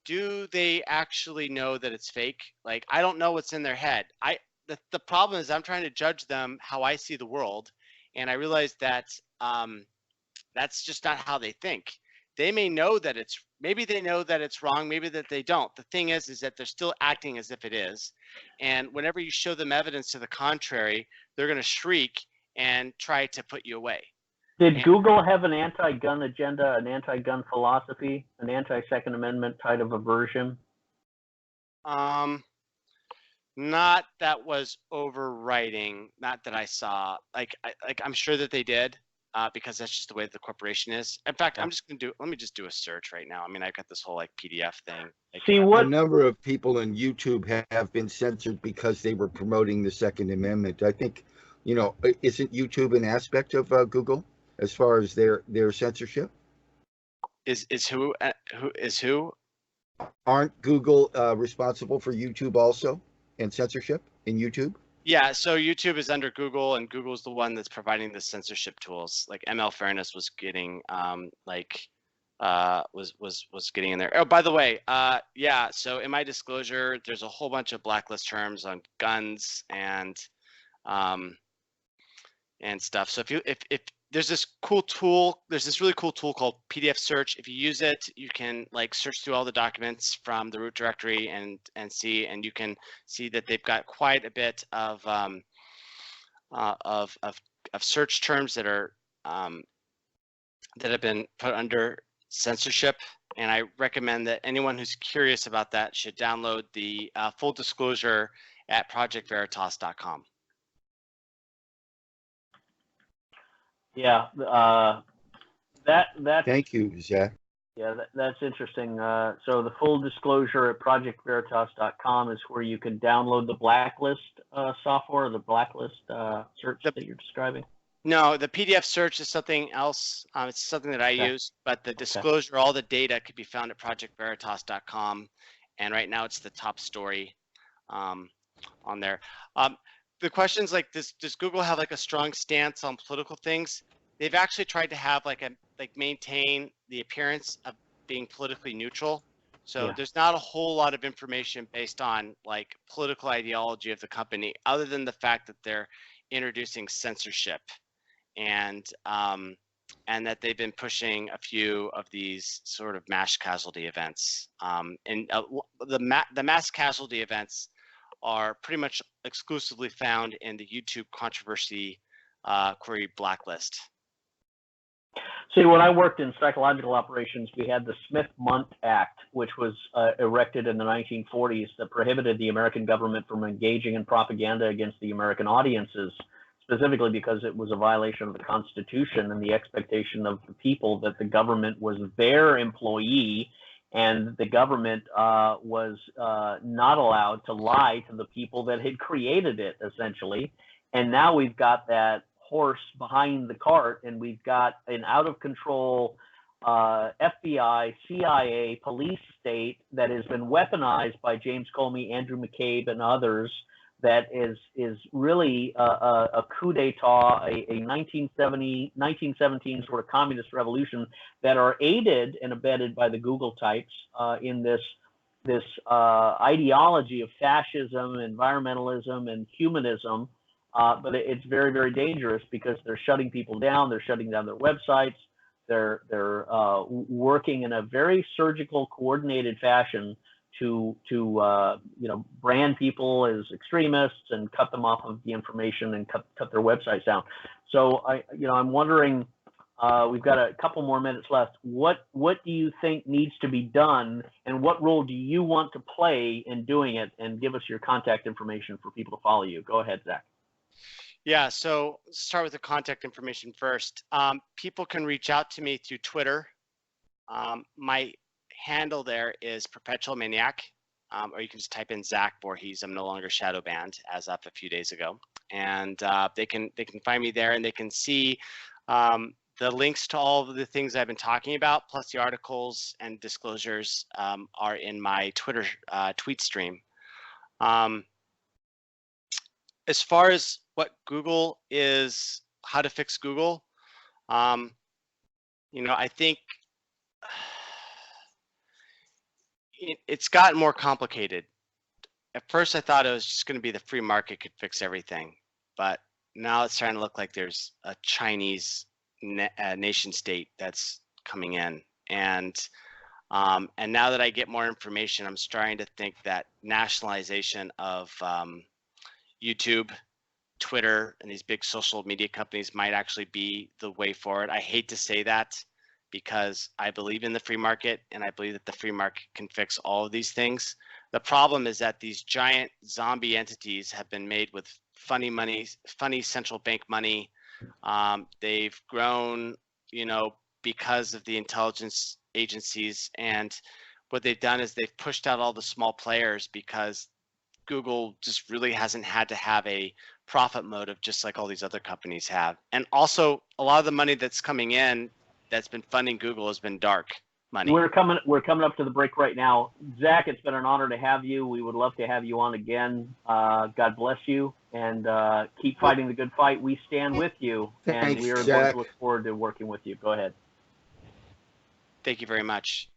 do they actually know that it's fake? I don't know what's in their head. The problem is I'm trying to judge them how I see the world, and I realize that that's just not how they think. They may know that maybe they know that it's wrong, maybe that they don't. The thing is that they're still acting as if it is. And whenever you show them evidence to the contrary, they're going to shriek and try to put you away. Did Google have an anti-gun agenda, an anti-gun philosophy, an anti-Second Amendment type of aversion? Not that was overriding, not that I saw. I'm sure that they did. Because that's just the way the corporation is. In fact, let me just do a search right now. I mean, I've got this whole PDF thing. A number of people on YouTube have been censored because they were promoting the Second Amendment. I think, isn't YouTube an aspect of Google as far as their censorship? Is who? Aren't Google responsible for YouTube also and censorship in YouTube? Yeah, so YouTube is under Google, and Google's the one that's providing the censorship tools. ML Fairness was getting was getting in there. Oh, by the way, yeah. So in my disclosure, there's a whole bunch of blacklist terms on guns and stuff. So if there's this cool tool, there's this really cool tool called PDF search. If you use it, you can search through all the documents from the root directory and you can see that they've got quite a bit of search terms that are that have been put under censorship. And I recommend that anyone who's curious about that should download the full disclosure at projectveritas.com. Yeah, that. Thank you, Zach. Yeah, that's interesting. So the full disclosure at projectveritas.com is where you can download the blacklist software, the blacklist search that you're describing. No, the PDF search is something else. It's something that I use, but the disclosure, all the data could be found at projectveritas.com, and right now it's the top story on there. The questions does Google have a strong stance on political things? They've actually tried to have maintain the appearance of being politically neutral. So there's not a whole lot of information based on political ideology of the company, other than the fact that they're introducing censorship and that they've been pushing a few of these sort of mass casualty events. And the mass casualty events are pretty much exclusively found in the YouTube controversy query blacklist. See, when I worked in psychological operations, we had the Smith-Mundt Act, which was erected in the 1940s that prohibited the American government from engaging in propaganda against the American audiences, specifically because it was a violation of the Constitution and the expectation of the people that the government was their employee, and the government was not allowed to lie to the people that had created it, essentially. And now we've got that horse behind the cart, and we've got an out-of-control FBI, CIA, police state that has been weaponized by James Comey, Andrew McCabe, and others. That is really a coup d'etat, a 1917 sort of communist revolution that are aided and abetted by the Google types in this ideology of fascism, environmentalism, and humanism. But it's very, very dangerous because they're shutting people down. They're shutting down their websites. They're working in a very surgical, coordinated fashion to brand people as extremists and cut them off of the information and cut their websites down. So I'm wondering, we've got a couple more minutes left. What do you think needs to be done, and what role do you want to play in doing it? And give us your contact information for people to follow you. Go ahead, Zach. Yeah, so start with the contact information first. People can reach out to me through Twitter. My handle there is Perpetual Maniac, or you can just type in Zach Voorhees. I'm no longer shadow banned as of a few days ago, and they can find me there, and they can see the links to all of the things I've been talking about, plus the articles and disclosures are in my Twitter tweet stream. As far as what Google is, how to fix Google, you know, I think it's gotten more complicated. At first, I thought it was just going to be the free market could fix everything, but now it's starting to look like there's a Chinese nation state that's coming in, and now that I get more information, I'm starting to think that nationalization of YouTube, Twitter, and these big social media companies might actually be the way forward. I hate to say that because I believe in the free market, and I believe that the free market can fix all of these things. The problem is that these giant zombie entities have been made with funny money, funny central bank money. They've grown, you know, because of the intelligence agencies, and what they've done is they've pushed out all the small players because Google just really hasn't had to have a profit motive just like all these other companies have. And also a lot of the money that's coming in that's been funding Google has been dark money. We're coming up to the break right now. Zach, it's been an honor to have you. We would love to have you on again. God bless you, and keep fighting the good fight. We stand with you, and Thanks, we are Zach. going to look forward to working with you. Go ahead. Thank you very much.